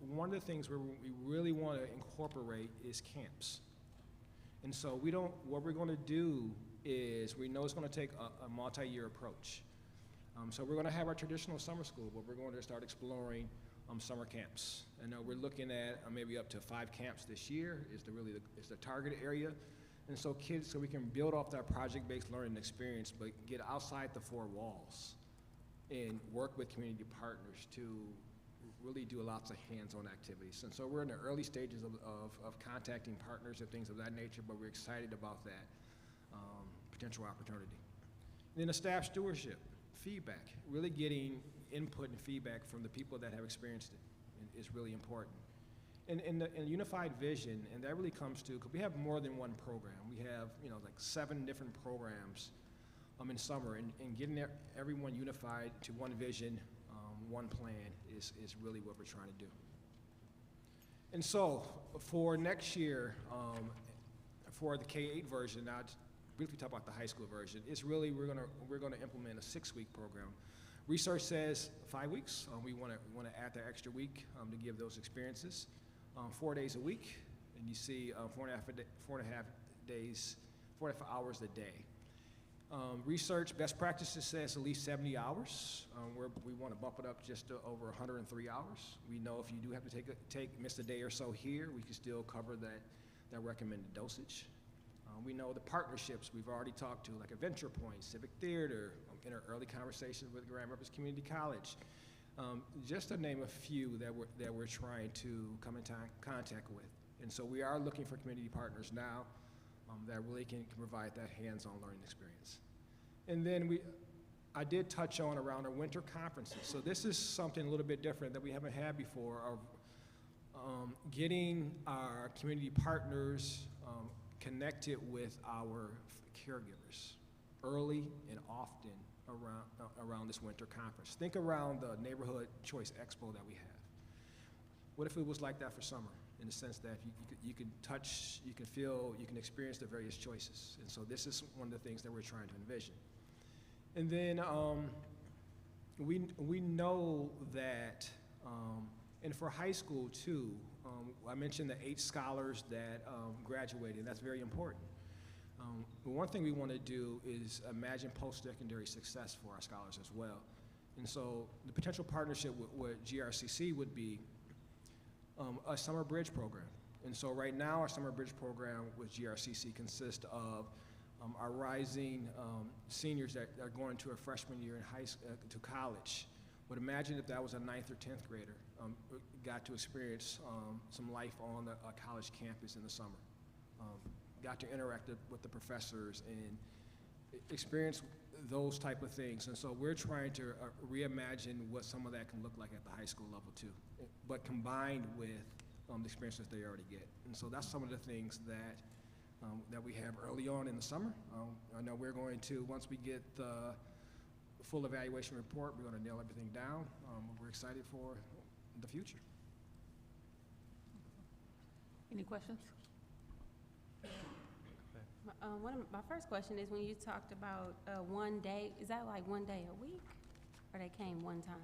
one of the things we really want to incorporate is camps. And so what we're going to do is, we know it's going to take a multi-year approach. So we're going to have our traditional summer school, but we're going to start exploring summer camps. And we're looking at maybe up to 5 camps this year is the target area. And so we can build off that project-based learning experience, but get outside the 4 walls and work with community partners to really do lots of hands-on activities. And so we're in the early stages of contacting partners and things of that nature, but we're excited about that potential opportunity. And then the staff stewardship, feedback, really getting input and feedback from the people that have experienced it is really important. And the unified vision, and that really comes to, because we have more than one program. We have, like 7 different programs in summer, and getting everyone unified to one vision, one plan is really what we're trying to do. And so for next year, for the K-8 version, now briefly talk about the high school version, it's really, we're gonna implement a 6-week program. Research says 5 weeks. We want to add that extra week to give those experiences. 4 days a week, and you see 4.5 days, 45 hours a day. Research best practices says at least 70 hours. We want to bump it up just to over 103 hours. We know if you do have to miss a day or so here, we can still cover that recommended dosage. We know the partnerships we've already talked to, like Adventure Point, Civic Theater, in our early conversations with Grand Rapids Community College. Just to name a few that we're trying to come in contact with. And so we are looking for community partners now. that really can provide that hands-on learning experience. And then I did touch on around our winter conferences. So this is something a little bit different that we haven't had before, of getting our community partners connected with our caregivers early and often around this winter conference. Think around the Neighborhood Choice Expo that we have. What if it was like that for summer, in the sense that you can touch, you can feel, you can experience the various choices? And so this is one of the things that we're trying to envision. And then we know that, and for high school too, I mentioned the 8 scholars that graduated. That's very important. But one thing we want to do is imagine post-secondary success for our scholars as well. And so the potential partnership with GRCC would be a summer bridge program. And so right now our summer bridge program with GRCC consists of our rising seniors that are going to a freshman year in to college. But imagine if that was a 9th or 10th grader, got to experience some life on a college campus in the summer. Got to interact with the professors and experience those type of things. And so we're trying to reimagine what some of that can look like at the high school level too, but combined with the experiences they already get. And so that's some of the things that we have early on in the summer. I know we're going to, once we get the full evaluation report, we're going to nail everything down. We're excited for the future. Any questions? My first question is, when you talked about one day, is that like one day a week, or they came one time?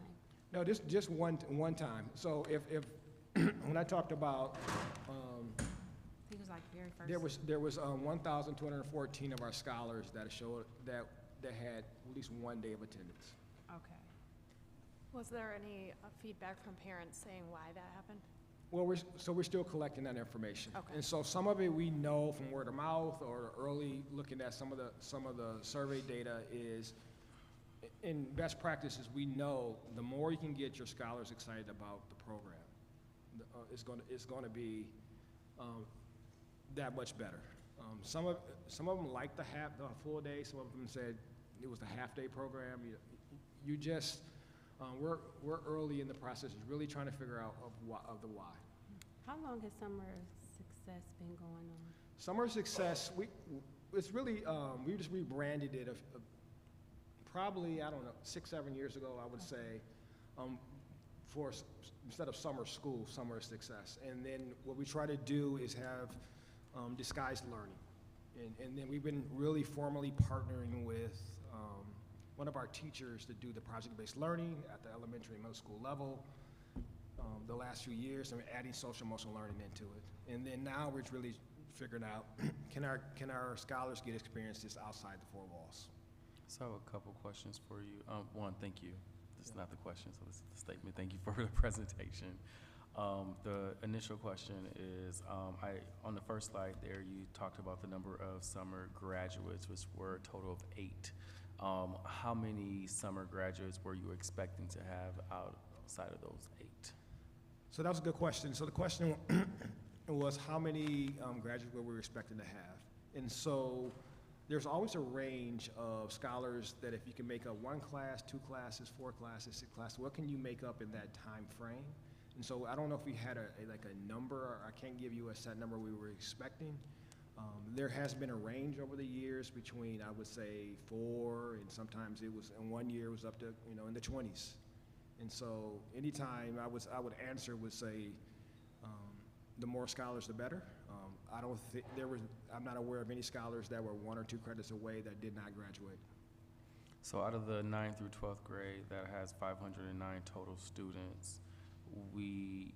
No, just one time. So if when I talked about, He was like very first. there was 1,214 of our scholars that showed that had at least one day of attendance. Okay. Was there any feedback from parents saying why that happened? Well, we're still collecting that information. Okay. And so some of it we know from word of mouth or early looking at some of the survey data is, in best practices, we know the more you can get your scholars excited about the program, it's going to be that much better. Some of them like the full day. Some of them said it was the half-day program. You just we're early in the process, really trying to figure out of the why. How long has Summer Success been going on? Summer Success, it's really we just rebranded it probably, I don't know, 6-7 years ago, I would say, for instead of summer school, Summer Success. And then what we try to do is have disguised learning. And then we've been really formally partnering with one of our teachers to do the project-based learning at the elementary and middle school level the last few years, and we're adding social emotional learning into it. And then now we're really figuring out, can our scholars get experiences outside the 4 walls? So I have a couple questions for you. One, thank you. This is not the question, so this is the statement. Thank you for the presentation. The initial question is, on the first slide there, you talked about the number of summer graduates, which were a total of 8. How many summer graduates were you expecting to have outside of those 8? So that was a good question. So the question was how many graduates were we expecting to have? And so there's always a range of scholars that if you can make up 1 class, 2 classes, 4 classes, 6 classes, what can you make up in that time frame? And so I don't know if we had a number, or I can't give you a set number we were expecting. There has been a range over the years between, I would say, 4, and sometimes it was, in 1 year it was up to, in the 20s. And so anytime I would answer would say, the more scholars, the better. I don't think I'm not aware of any scholars that were 1 or 2 credits away that did not graduate. So out of the 9th through 12th grade that has 509 total students, we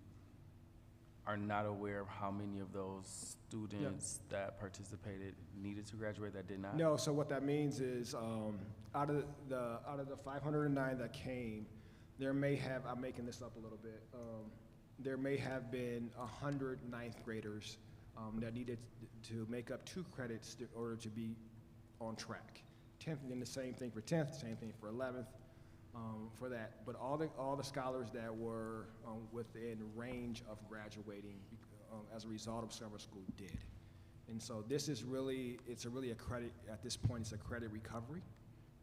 are not aware of how many of those students that participated needed to graduate that did not? No, so what that means is out of the 509 that came, there may have, I'm making this up a little bit, there may have been 100 9th graders that needed to make up 2 credits in order to be on track. 10th, and then the same thing for 10th, same thing for 11th. For that, but all the scholars that were within range of graduating as a result of summer school did, And so this is really, a credit, at this point, it's a credit recovery.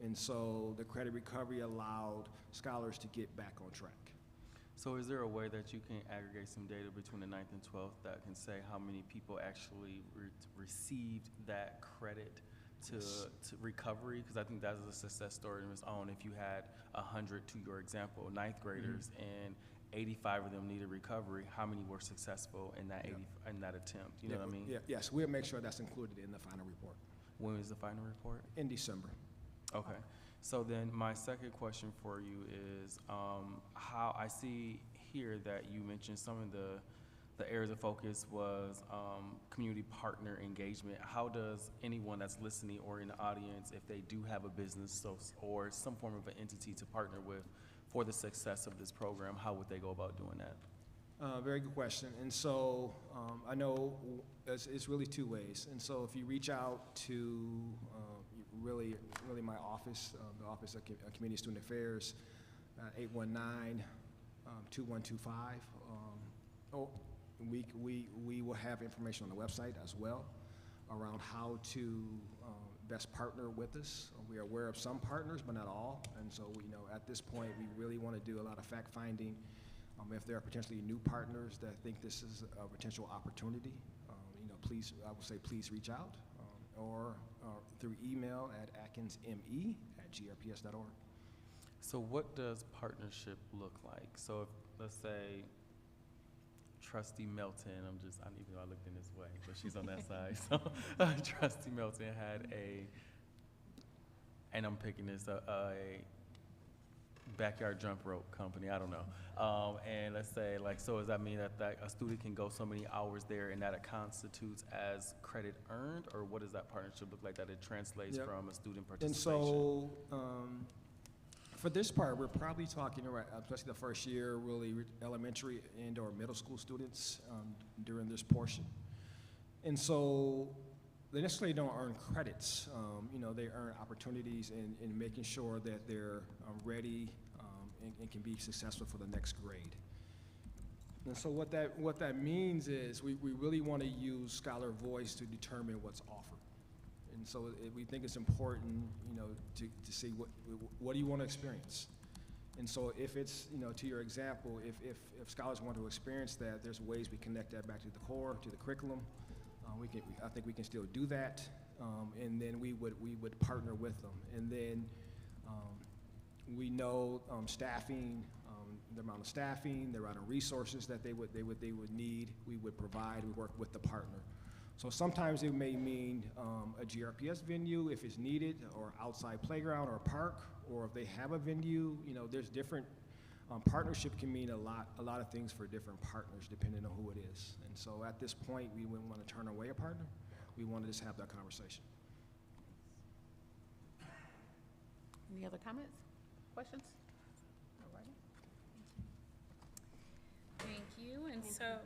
And so the credit recovery allowed scholars to get back on track. So is there a way that you can aggregate some data between the 9th and 12th that can say how many people actually received that credit to recovery? Because I think that's a success story in its own. If you had 100, to your example, 9th graders, and 85 of them needed recovery, how many were successful in that in that attempt? You know what I mean? Yes, we'll make sure that's included in the final report. When is the final report? In December. Okay. So then my second question for you is how I see here that you mentioned some of the areas of focus was community partner engagement. How does anyone that's listening or in the audience, if they do have a business or some form of an entity to partner with for the success of this program, how would they go about doing that? Very good question. And so I know it's really two ways. And so if you reach out to really my office, the Office of Community and Student Affairs, 819-2125. We will have information on the website as well around how to best partner with us. We are aware of some partners, but not all. And so at this point, we really want to do a lot of fact finding. If there are potentially new partners that think this is a potential opportunity, please, I would say, please reach out. Or through email at atkinsme@grps.org. So what does partnership look like? So if, let's say, Trustee Melton, I even though I looked in this way, but she's on that side. So Trustee Melton had and I'm picking this up, a backyard jump rope company, I don't know. And let's say, so does that mean that a student can go so many hours there and that it constitutes as credit earned, or what does that partnership look like, that it translates from a student participation? And so, for this part, we're probably talking about, especially the first year, really elementary and or middle school students during this portion. And so, they necessarily don't earn credits. They earn opportunities in making sure that they're ready and can be successful for the next grade. And so what that means is we really want to use scholar voice to determine what's offered. And so we think it's important, to see what do you want to experience. And so if it's, to your example, if scholars want to experience that, there's ways we connect that back to the core, to the curriculum. I think we can still do that, and then we would partner with them. And then we know staffing, the amount of staffing, the amount of resources that they would need. We would provide. We work with the partner. So sometimes it may mean a GRPS venue if it's needed, or outside playground or a park, or if they have a venue. There's different. Partnership can mean a lot of things for different partners depending on who it is. And so at this point, we wouldn't want to turn away a partner. We want to just have that conversation. Any other comments, questions? All righty. Thank you. And so,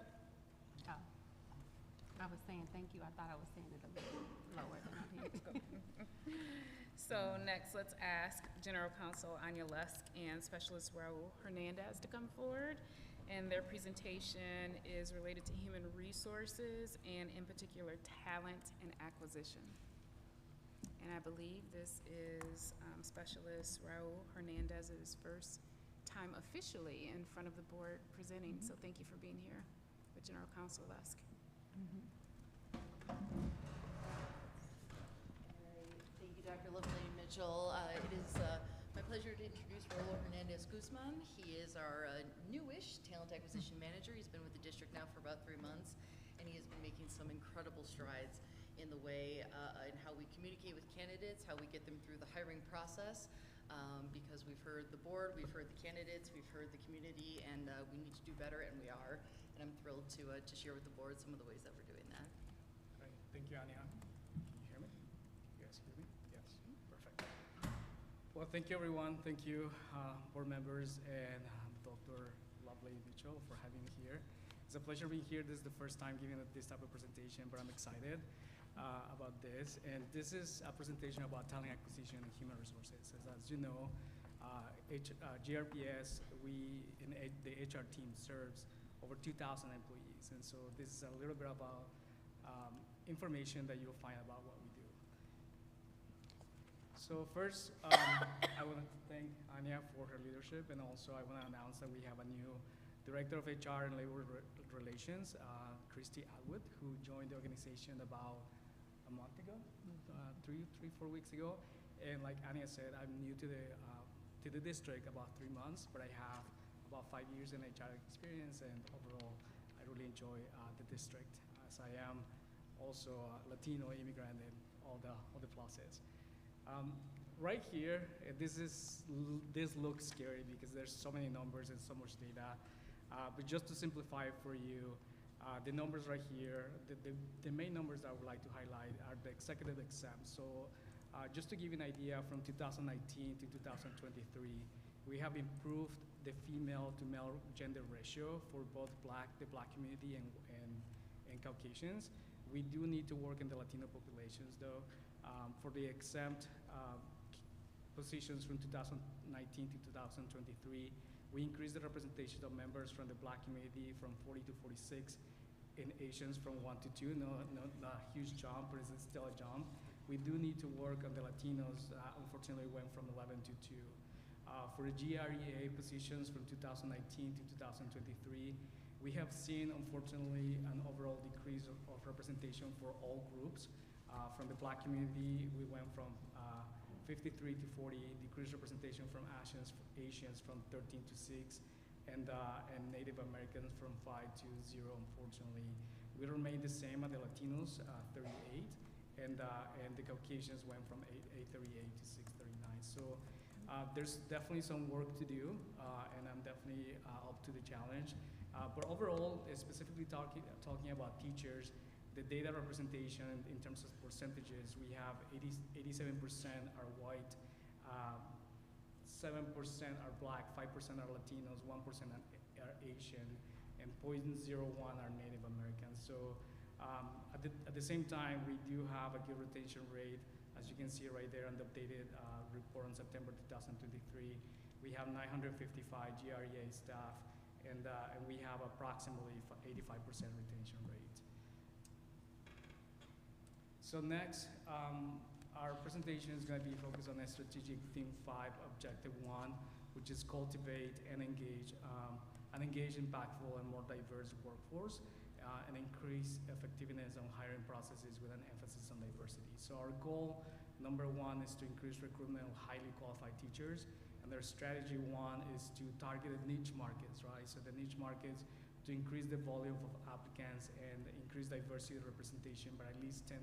I was saying thank you. I thought I was saying it a little lower than I did. So next, let's ask General Counsel Anya Lusk and Specialist Raul Hernandez to come forward. And their presentation is related to human resources and in particular talent and acquisition. And I believe this is Specialist Raul Hernandez's first time officially in front of the board presenting. So thank you for being here with General Counsel Lusk. Thank you, Dr. Lovelady Mitchell. It is my pleasure to introduce Raul Hernandez Guzman. He is our newish talent acquisition manager. He's been with the district now for about 3 months, and he has been making some incredible strides in the way in how we communicate with candidates, how we get them through the hiring process, because we've heard the board, we've heard the candidates, we've heard the community, and we need to do better, and we are. And I'm thrilled to share with the board some of the ways that we're doing that. Great. Thank you, Anya. Can you hear me? You guys hear me? Yes. Perfect. Well, thank you, everyone. Thank you, board members and Dr. Lovelady Mitchell for having me here. It's a pleasure being here. This is the first time giving this type of presentation, but I'm excited about this. And this is a presentation about talent acquisition and human resources. As you know, GRPS, the HR team serves over 2,000 employees. And so this is a little bit about information that you'll find about what we do. So first, I want to thank Anya for her leadership, and also I want to announce that we have a new Director of HR and Labor Relations, Christy Atwood, who joined the organization about a month ago, 4 weeks ago. And like Anya said, I'm new to the district, about 3 months, but I have about 5 years in HR experience, and overall, I really enjoy the district, as I am also a Latino immigrant and all the pluses. Right here, this looks scary because there's so many numbers and so much data. But just to simplify it for you, the numbers right here, the main numbers I would like to highlight are the executive exams. So just to give you an idea, from 2019 to 2023, we have improved the female to male gender ratio for both the Black community and Caucasians. We do need to work in the Latino populations though. For the exempt positions from 2019 to 2023, we increased the representation of members from the Black community from 40 to 46, and Asians from 1 to 2. Not a huge jump, but it's still a jump. We do need to work on the Latinos. Unfortunately, went from 11 to 2. For the GREA positions from 2019 to 2023, we have seen, unfortunately, an overall decrease of representation for all groups. From the Black community, we went from 53 to 40, decreased representation from Asians from 13 to 6, and Native Americans from 5 to 0, unfortunately. We remained the same at the Latinos, 38, and the Caucasians went from 838 to 639. So there's definitely some work to do, and I'm definitely up to the challenge. But overall, specifically talking about teachers, the data representation in terms of percentages, we have 87% are white, 7% are Black, 5% are Latinos, 1% are Asian, and 0.01 are Native Americans. So at the same time, we do have a good retention rate. As you can see right there on the updated report on September 2023, we have 955 GREA staff, and we have approximately 85% retention rate. So next, our presentation is going to be focused on a strategic theme 5, objective 1, which is cultivate and engage impactful and more diverse workforce, and increase effectiveness on hiring processes with an emphasis on diversity. So our goal, number 1, is to increase recruitment of highly qualified teachers, and their strategy 1 is to target niche markets, right? So the niche markets, to increase the volume of applicants and increase diversity representation by at least 10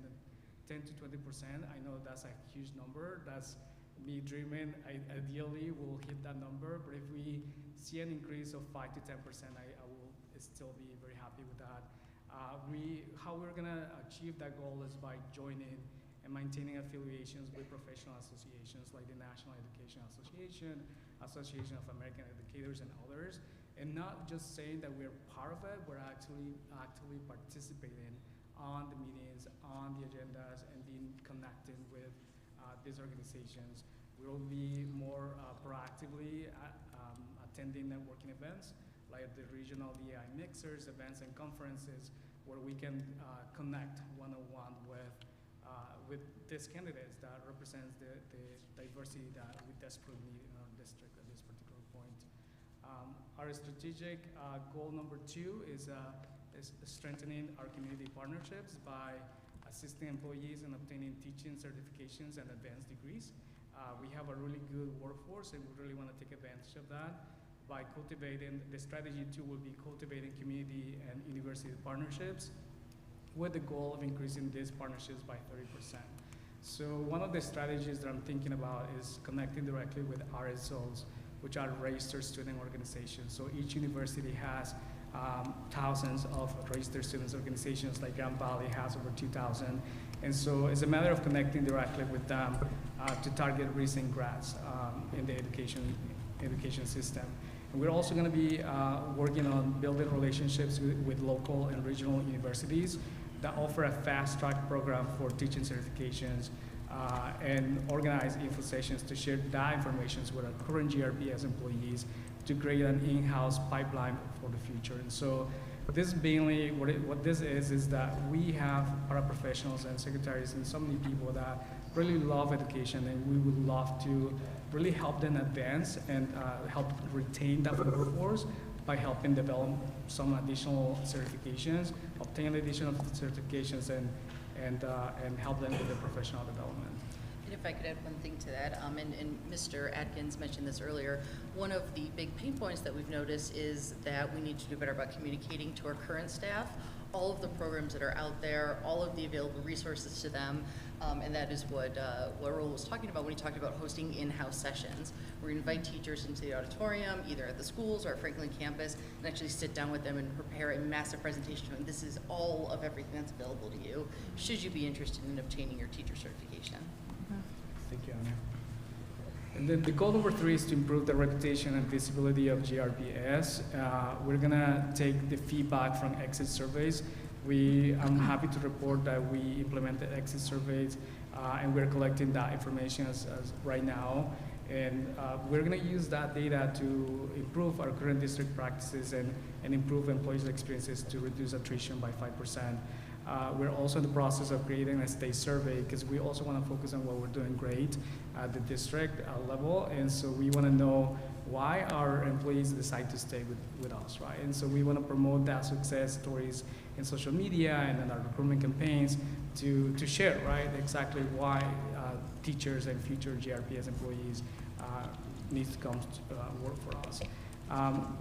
to 20%. I know that's a huge number. That's me dreaming. Ideally, we'll hit that number, but if we see an increase of 5 to 10%, I will still be very happy with that. How we're gonna achieve that goal is by joining and maintaining affiliations with professional associations like the National Education Association, Association of American Educators, and others, and not just saying that we're part of it, we're actually actively participating on the meetings, on the agendas, and being connected with these organizations. We'll be more proactively attending networking events like the regional DEI mixers, events, and conferences where we can connect one-on-one with these candidates that represents the diversity that we desperately need in our district at this particular point. Our strategic goal number 2 is strengthening our community partnerships by assisting employees in obtaining teaching certifications and advanced degrees. We have a really good workforce, and we really want to take advantage of that by cultivating, the strategy 2 will be cultivating community and university partnerships with the goal of increasing these partnerships by 30%. So one of the strategies that I'm thinking about is connecting directly with RSOs, which are registered student organizations. So each university has thousands of registered students organizations, like Grand Valley has over 2,000. And so it's a matter of connecting directly with them to target recent grads in the education system. And we're also going to be working on building relationships with local and regional universities that offer a fast-track program for teaching certifications and organize info sessions to share that information with our current GRPS employees to create an in-house pipeline for the future. And so this mainly, what this is that we have paraprofessionals and secretaries and so many people that really love education, and we would love to really help them advance and help retain that workforce by helping develop some additional certifications, obtain additional certifications, and help them with their professional development. And if I could add one thing to that, and Mr. Atkins mentioned this earlier, one of the big pain points that we've noticed is that we need to do better about communicating to our current staff all of the programs that are out there, all of the available resources to them, and that is what Raul was talking about when he talked about hosting in-house sessions. We're going to invite teachers into the auditorium, either at the schools or at Franklin campus, and actually sit down with them and prepare a massive presentation showing this is all of everything that's available to you, should you be interested in obtaining your teacher certification. Thank you, Anya. And then the goal number 3 is to improve the reputation and visibility of GRPS. We're gonna take the feedback from exit surveys. I'm happy to report that we implemented exit surveys, and we're collecting that information as right now. And we're gonna use that data to improve our current district practices and improve employees' experiences to reduce attrition by 5%. We're also in the process of creating a state survey because we also want to focus on what we're doing great at the district level, and so we want to know why our employees decide to stay with us, right? And so we want to promote that success stories in social media and in our recruitment campaigns to share, right, exactly why teachers and future GRPS employees need to come to work for us.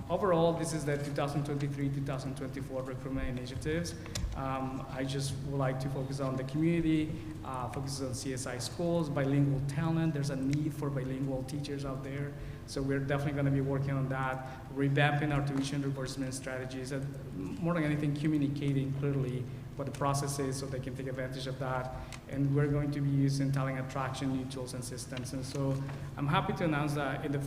Overall, this is the 2023-2024 recruitment initiatives. I just would like to focus on the community, focus on CSI schools, bilingual talent. There's a need for bilingual teachers out there. So we're definitely going to be working on that, revamping our tuition reimbursement strategies, and more than anything, communicating clearly what the process is so they can take advantage of that. And we're going to be using talent attraction, new tools and systems. And so I'm happy to announce that in the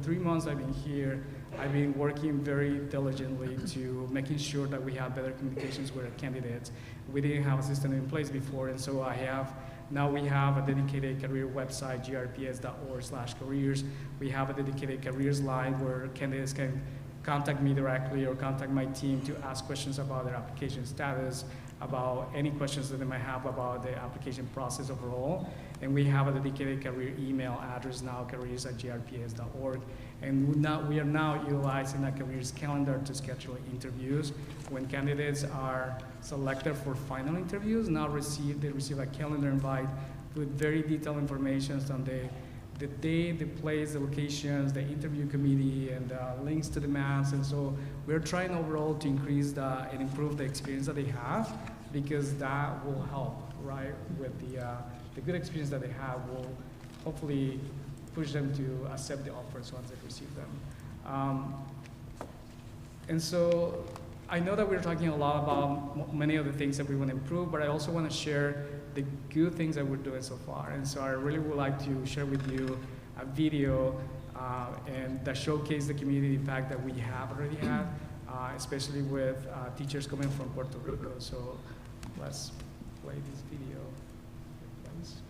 3 months I've been here, I've been working very diligently to making sure that we have better communications with our candidates. We didn't have a system in place before, and so now we have a dedicated career website, grps.org/careers. We have a dedicated careers line where candidates can contact me directly or contact my team to ask questions about their application status, about any questions that they might have about the application process overall. And we have a dedicated career email address now, careers@grps.org. And we are now utilizing a careers calendar to schedule interviews. When candidates are selected for final interviews, now they receive a calendar invite with very detailed information on the day, the place, the locations, the interview committee, and links to the maps. And so we're trying overall to increase and improve the experience that they have, because that will help, right, with the good experience that they have will hopefully push them to accept the offers once they receive them. And so I know that we're talking a lot about many of the things that we want to improve, but I also want to share the good things that we're doing so far. And so I really would like to share with you a video and that showcase the community impact that we have already had, especially with teachers coming from Puerto Rico. So let's play this video, please.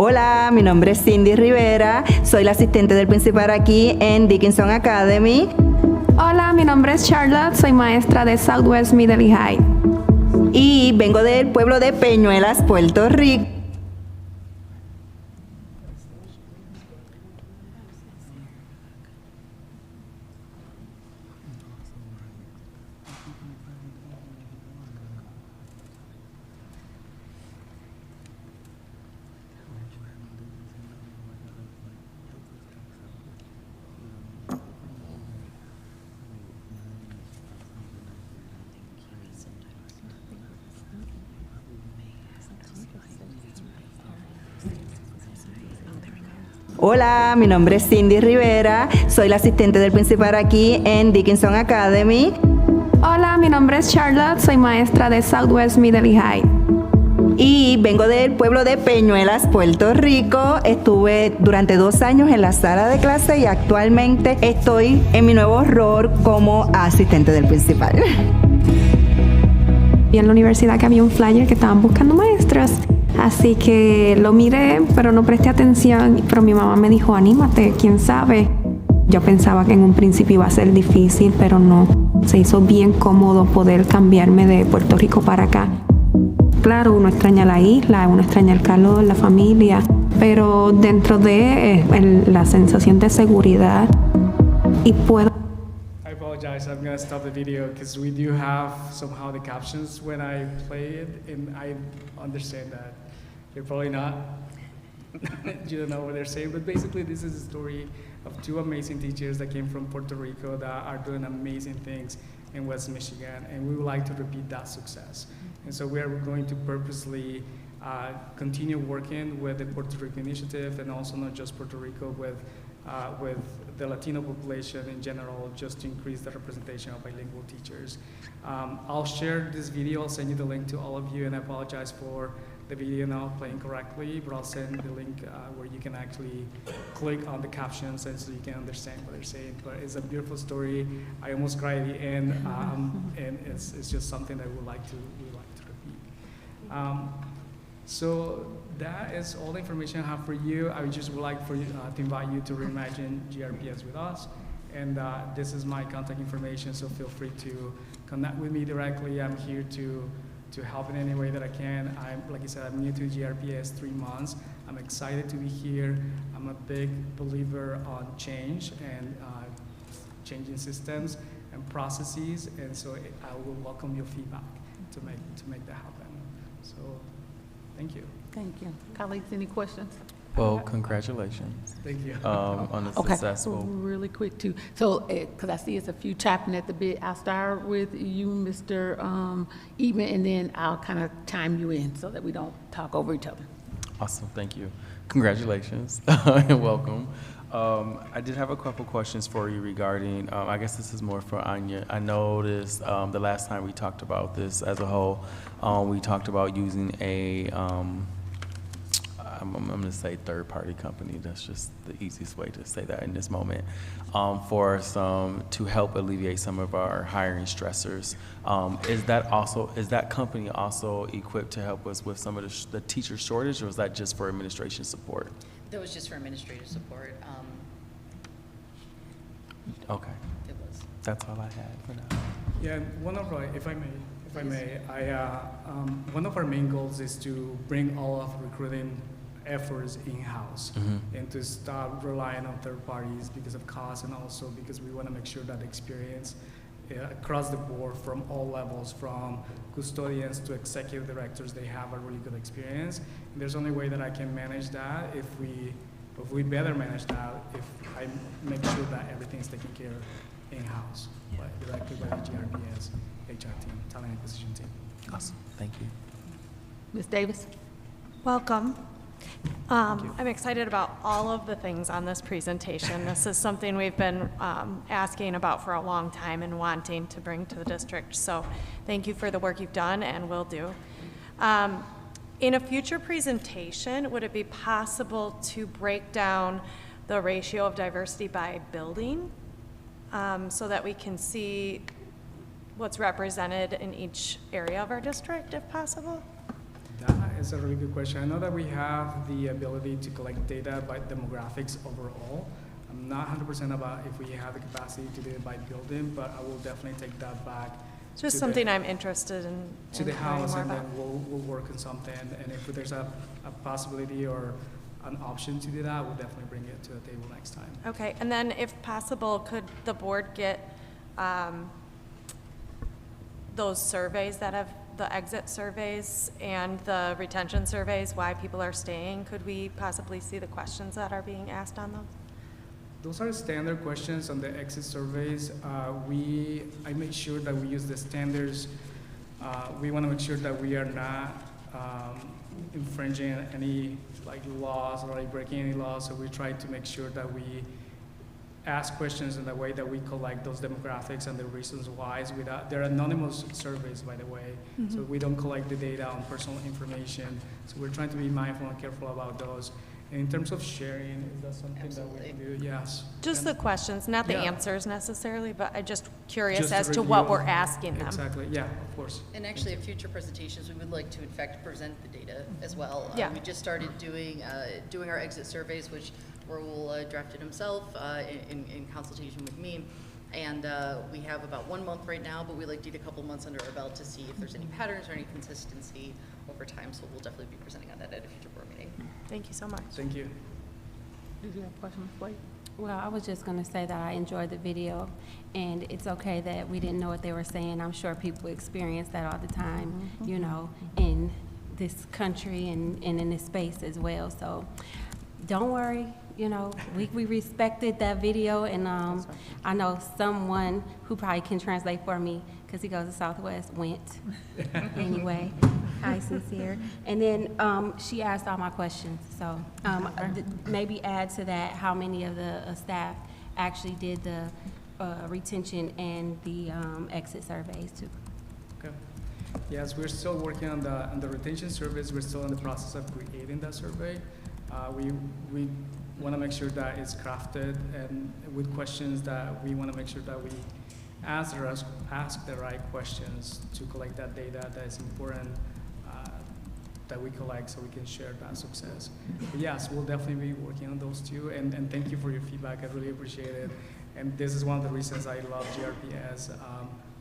Hola, mi nombre es Cindy Rivera, soy la asistente del principal aquí en Dickinson Academy. Hola, mi nombre es Charlotte, soy maestra de Southwest Middle High. Y vengo del pueblo de Peñuelas, Puerto Rico. Hola, mi nombre es Cindy Rivera, soy la asistente del principal aquí en Dickinson Academy. Hola, mi nombre es Charlotte, soy maestra de Southwest Middle High. Y vengo del pueblo de Peñuelas, Puerto Rico. Estuve durante 2 años en la sala de clase y actualmente estoy en mi nuevo rol como asistente del principal. Vi en la universidad que había un flyer que estaban buscando maestras, así que lo miré, pero no presté atención. Pero mi mamá me dijo, anímate, quién sabe. Yo pensaba que en un principio iba a ser difícil, pero no. Se hizo bien cómodo poder cambiarme de Puerto Rico para acá. Claro, uno extraña la isla, uno extraña el calor, la familia, pero dentro de la sensación de seguridad y puedo... I apologize, I'm gonna stop the video because we do have somehow the captions when I play it, and I understand that you're probably not, you don't know what they're saying, but basically this is a story of 2 amazing teachers that came from Puerto Rico that are doing amazing things in West Michigan, and we would like to repeat that success. And so we are going to purposely continue working with the Puerto Rico Initiative, and also not just Puerto Rico, with the Latino population in general, just to increase the representation of bilingual teachers. I'll share this video, I'll send you the link to all of you, and I apologize for the video not playing correctly, but I'll send the link where you can actually click on the captions and so you can understand what they're saying. But it's a beautiful story. I almost cried at the end, and it's just something that we would like to repeat. So that is all the information I have for you. I just would like for you, to invite you to reimagine GRPS with us. And this is my contact information, so feel free to connect with me directly. I'm here to help in any way that I can. Like I said, I'm new to GRPS, 3 months. I'm excited to be here. I'm a big believer on change and changing systems and processes, and so I will welcome your feedback to make that happen. So, thank you. Thank you. Colleagues, any questions? Well, congratulations. Thank you. On the successful. Really quick too. So, because I see it's a few chopping at the bit, I'll start with you, Mr. Eatman, and then I'll kind of time you in so that we don't talk over each other. Awesome, thank you. Congratulations and welcome. I did have a couple questions for you regarding, I guess this is more for Anya. I noticed the last time we talked about this as a whole, we talked about using a, I'm going to say third-party company. That's just the easiest way to say that in this moment, to help alleviate some of our hiring stressors. Is that company also equipped to help us with some of the teacher shortage, or is that just for administration support? That was just for administrative support. Okay. It was. That's all I had for now. Yeah, one of our, if I may, one of our main goals is to bring all of recruiting efforts in-house and to stop relying on third parties because of cost, and also because we want to make sure that experience across the board from all levels, from custodians to executive directors, they have a really good experience. And there's only way that I can manage that if we better manage that if I make sure that everything's taken care of in-house, directly by the GRPS HR team, talent acquisition team. Awesome, thank you. Ms. Davis? Welcome. I'm excited about all of the things on this presentation. This is something we've been asking about for a long time and wanting to bring to the district. So thank you for the work you've done and will do. In a future presentation, would it be possible to break down the ratio of diversity by building so that we can see what's represented in each area of our district, if possible? That is a really good question. I know that we have the ability to collect data by demographics overall. I'm not 100% about if we have the capacity to do it by building, but I will definitely take that back. It's just something I'm interested in. To the house, and about. then we'll work on something. And if there's a possibility or an option to do that, we'll definitely bring it to the table next time. Okay, and then if possible, could the board get those surveys that have the exit surveys and the retention surveys, why people are staying? Could we possibly see the questions that are being asked on those? Those are standard questions on the exit surveys. I make sure that we use the standards. We want to make sure that we are not infringing any like laws or like breaking any laws. So we try to make sure that we ask questions in the way that we collect those demographics and the reasons why. They're anonymous surveys, by the way, so we don't collect the data on personal information. So we're trying to be mindful and careful about those. And in terms of sharing, is that something that we can do? Yes. Just the questions, not the Yeah. answers necessarily, but I'm just curious Just to as to what review. we're asking them. Exactly, yeah, of course. And actually, at future presentations, we would like to, in fact, present the data as well. Yeah. We just started doing our exit surveys, which Raul drafted himself in consultation with me. And we have about 1 month right now, but we like to get a couple months under our belt to see if there's any patterns or any consistency over time. So we'll definitely be presenting on that at a future board meeting. Thank you so much. Thank you. Did you have a question, Blake? Well, I was just gonna say that I enjoyed the video, and it's okay that we didn't know what they were saying. I'm sure people experience that all the time, you know, in this country and in this space as well. So don't worry, you know, we respected that video, and I know someone who probably can translate for me, because he goes to Southwest, went. Anyway, hi, Sincere. And then she asked all my questions, so maybe add to that how many of the staff actually did the retention and the exit surveys too. Okay. Yes, we're still working on the retention surveys. We're still in the process of creating that survey. We want to make sure that it's crafted and with questions that we want to make sure that we ask the right questions to collect that data that is important that we collect, so we can share that success. But yes, we'll definitely be working on those too, and thank you for your feedback. I really appreciate it. And this is one of the reasons I love GRPS.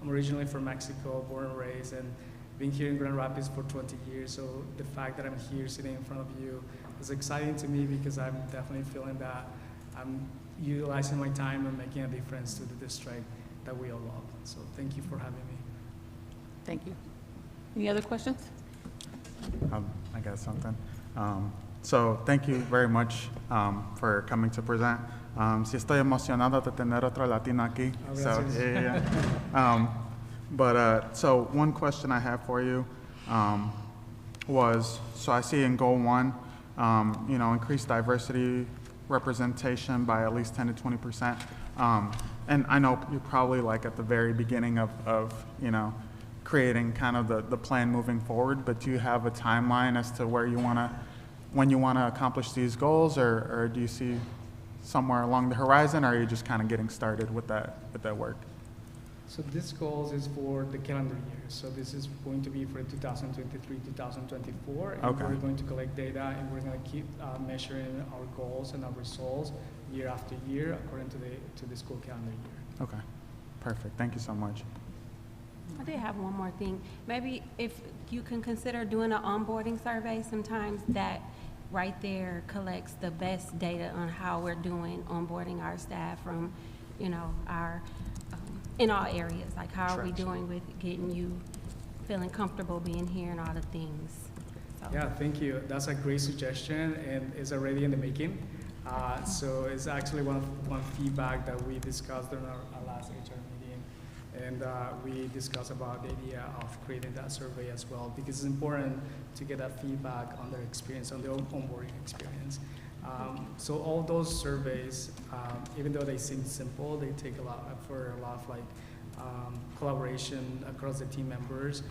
I'm originally from Mexico, born and raised, and been here in Grand Rapids for 20 years. So the fact that I'm here sitting in front of you is exciting to me, because I'm definitely feeling that I'm utilizing my time and making a difference to the district that we all love. So thank you for having me. Thank you. Any other questions? I got something. So thank you very much for coming to present. Sí estoy emocionado de tener otra Latina aquí. So yeah. So one question I have for you was, so I see in goal 1, you know, increase diversity representation by at least 10 to 20%. And I know you're probably like at the very beginning of you know, creating kind of the plan moving forward, but do you have a timeline as to where you when you want to accomplish these goals, or do you see somewhere along the horizon, or are you just kind of getting started with that work? So this goals is for the calendar year. So this is going to be for 2023, 2024, and Okay. we're going to collect data, and we're going to keep measuring our goals and our results year after year according to the school calendar year. Okay, perfect. Thank you so much. I did have one more thing. Maybe if you can consider doing an onboarding survey, sometimes that right there collects the best data on how we're doing onboarding our staff from, you know, our, in all areas. Like, how are we doing with getting you feeling comfortable being here and all the things? So. Yeah, thank you. That's a great suggestion, and it's already in the making. So it's actually one feedback that we discussed during our last HR meeting, and we discussed about the idea of creating that survey as well, because it's important to get that feedback on their experience, on their onboarding experience. So all those surveys, even though they seem simple, they take a lot for a lot of like collaboration across the team members.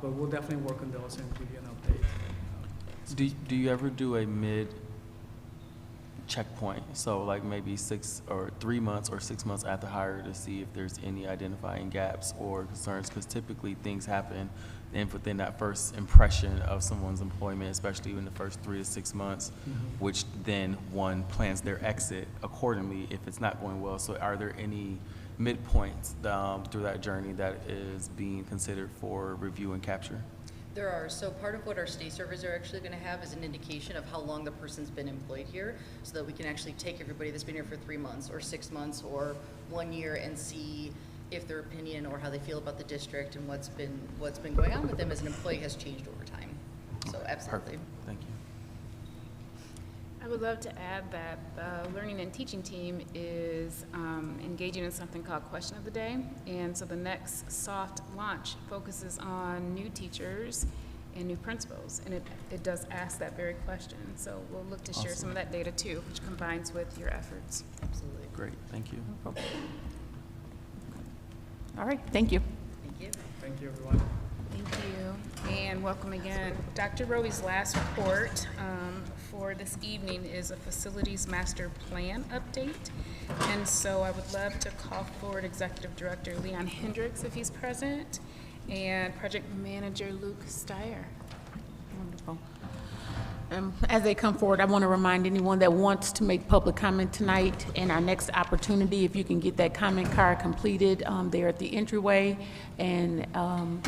But we'll definitely work on those and give you an update. Do you ever do a mid checkpoint? So like maybe 3 months or 6 months after hire to see if there's any identifying gaps or concerns, because typically things happen and within that first impression of someone's employment, especially in the first 3 to 6 months, which then one plans their exit accordingly if it's not going well. So are there any midpoints through that journey that is being considered for review and capture? There are. So part of what our state surveys are actually going to have is an indication of how long the person's been employed here, so that we can actually take everybody that's been here for 3 months or 6 months or 1 year and see if their opinion or how they feel about the district and what's been going on with them as an employee has changed over time. So absolutely. Perfect. Thank you. I would love to add that the learning and teaching team is engaging in something called Question of the Day. And so the next soft launch focuses on new teachers and new principals. And it does ask that very question. So we'll look to share some of that data too, which combines with your efforts. Absolutely. Great, thank you. All right, thank you. Thank you. Thank you, everyone. Thank you, and welcome again. Dr. Roby's last report for this evening is a facilities master plan update. And so I would love to call forward Executive Director Leon Hendricks if he's present, and Project Manager Luke Steyer. Wonderful. As they come forward, I want to remind anyone that wants to make public comment tonight and our next opportunity, if you can get that comment card completed there at the entryway and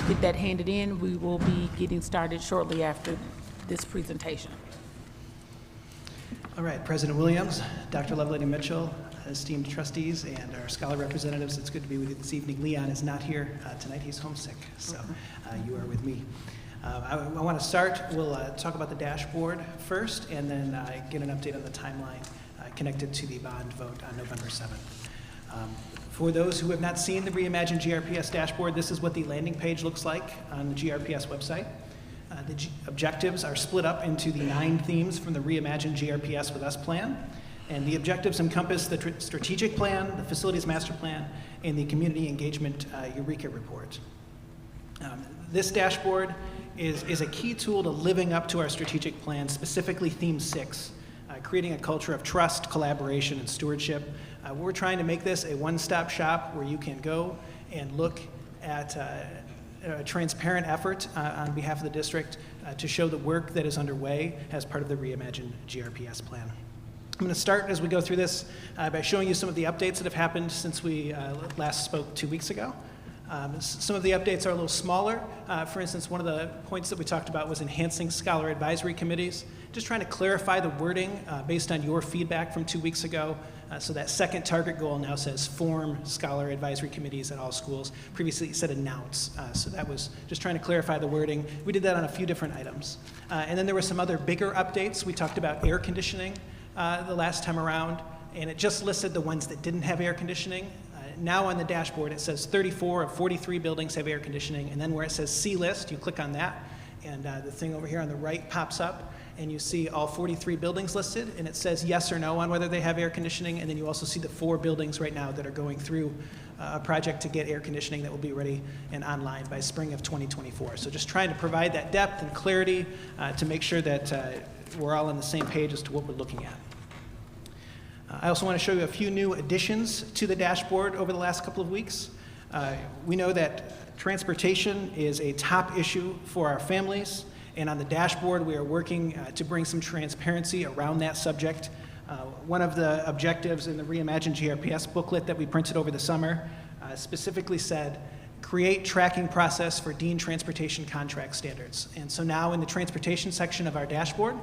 get that handed in, we will be getting started shortly after this presentation. All right, President Williams, Dr. Lovelady Mitchell, esteemed trustees, and our scholar representatives, it's good to be with you this evening. Leon is not here tonight, he's homesick, so you are with me. I want to start, we'll talk about the dashboard first, and then get an update on the timeline connected to the bond vote on November 7th. For those who have not seen the Reimagine GRPS dashboard, this is what the landing page looks like on the GRPS website. The objectives are split up into the 9 themes from the Reimagine GRPS with Us plan, and the objectives encompass the strategic plan, the facilities master plan, and the community engagement Eureka report. This dashboard is a key tool to living up to our strategic plan, specifically theme 6, creating a culture of trust, collaboration, and stewardship. We're trying to make this a one-stop shop where you can go and look at a transparent effort on behalf of the district to show the work that is underway as part of the Reimagine GRPS plan. I'm going to start as we go through this by showing you some of the updates that have happened since we last spoke 2 weeks ago. Some of the updates are a little smaller. For instance, one of the points that we talked about was enhancing scholar advisory committees, just trying to clarify the wording based on your feedback from 2 weeks ago. So that second target goal now says form scholar advisory committees at all schools. Previously it said announce, so that was just trying to clarify the wording. We did that on a few different items. And then there were some other bigger updates. We talked about air conditioning the last time around, and it just listed the ones that didn't have air conditioning. Now on the dashboard it says 34 of 43 buildings have air conditioning, and then where it says C list, you click on that, and the thing over here on the right pops up, and you see all 43 buildings listed, and it says yes or no on whether they have air conditioning, and then you also see the 4 buildings right now that are going through a project to get air conditioning that will be ready and online by spring of 2024. So just trying to provide that depth and clarity to make sure that we're all on the same page as to what we're looking at. I also want to show you a few new additions to the dashboard over the last couple of weeks. We know that transportation is a top issue for our families, and on the dashboard we are working to bring some transparency around that subject. One of the objectives in the Reimagine GRPS booklet that we printed over the summer specifically said, create tracking process for Dean Transportation Contract Standards. And so now in the transportation section of our dashboard,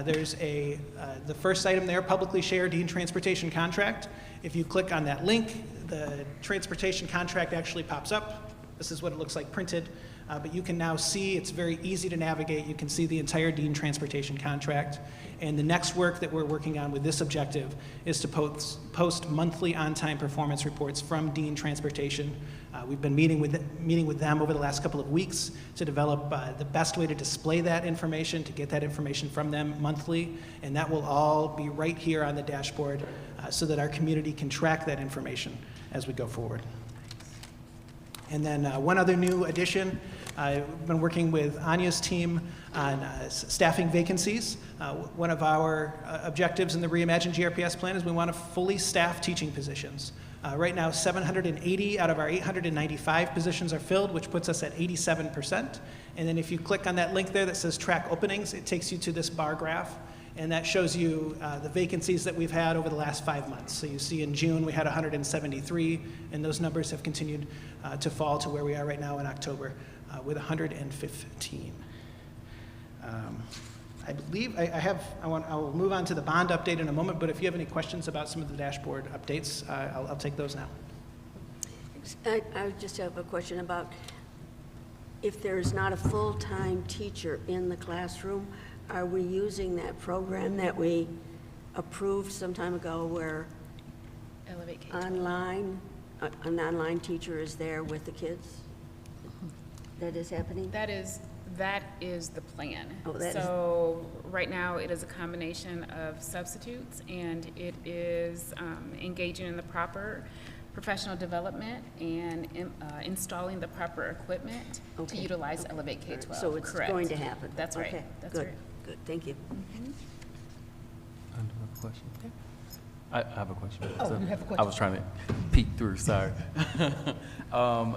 there's the first item there, publicly share Dean Transportation Contract. If you click on that link, the transportation contract actually pops up. This is what it looks like printed, but you can now see, it's very easy to navigate. You can see the entire Dean Transportation Contract. And the next work that we're working on with this objective is to post monthly on-time performance reports from Dean Transportation. We've been meeting with them over the last couple of weeks to develop the best way to display that information, to get that information from them monthly, and that will all be right here on the dashboard so that our community can track that information as we go forward. And then one other new addition, I've been working with Anya's team on staffing vacancies. One of our objectives in the Reimagine GRPS plan is we want to fully staff teaching positions. Right now, 780 out of our 895 positions are filled, which puts us at 87%. And then if you click on that link there that says track openings, it takes you to this bar graph, and that shows you the vacancies that we've had over the last 5 months. So you see in June we had 173, and those numbers have continued to fall to where we are right now in October with 115. I believe I will move on to the bond update in a moment, but if you have any questions about some of the dashboard updates, I'll take those now. I just have a question about if there's not a full-time teacher in the classroom, are we using that program that we approved some time ago where an online teacher is there with the kids? That is happening? That is the plan. Oh, that is- So, right now, it is a combination of substitutes, and it is engaging in the proper professional development and installing the proper equipment to Okay, utilize okay. Elevate K-12. So it's Correct. going to happen? That's right. Okay, That's good, right. good, thank you. I do have a question. I have a question. Oh, you have a question. I was trying to peek through, sorry. On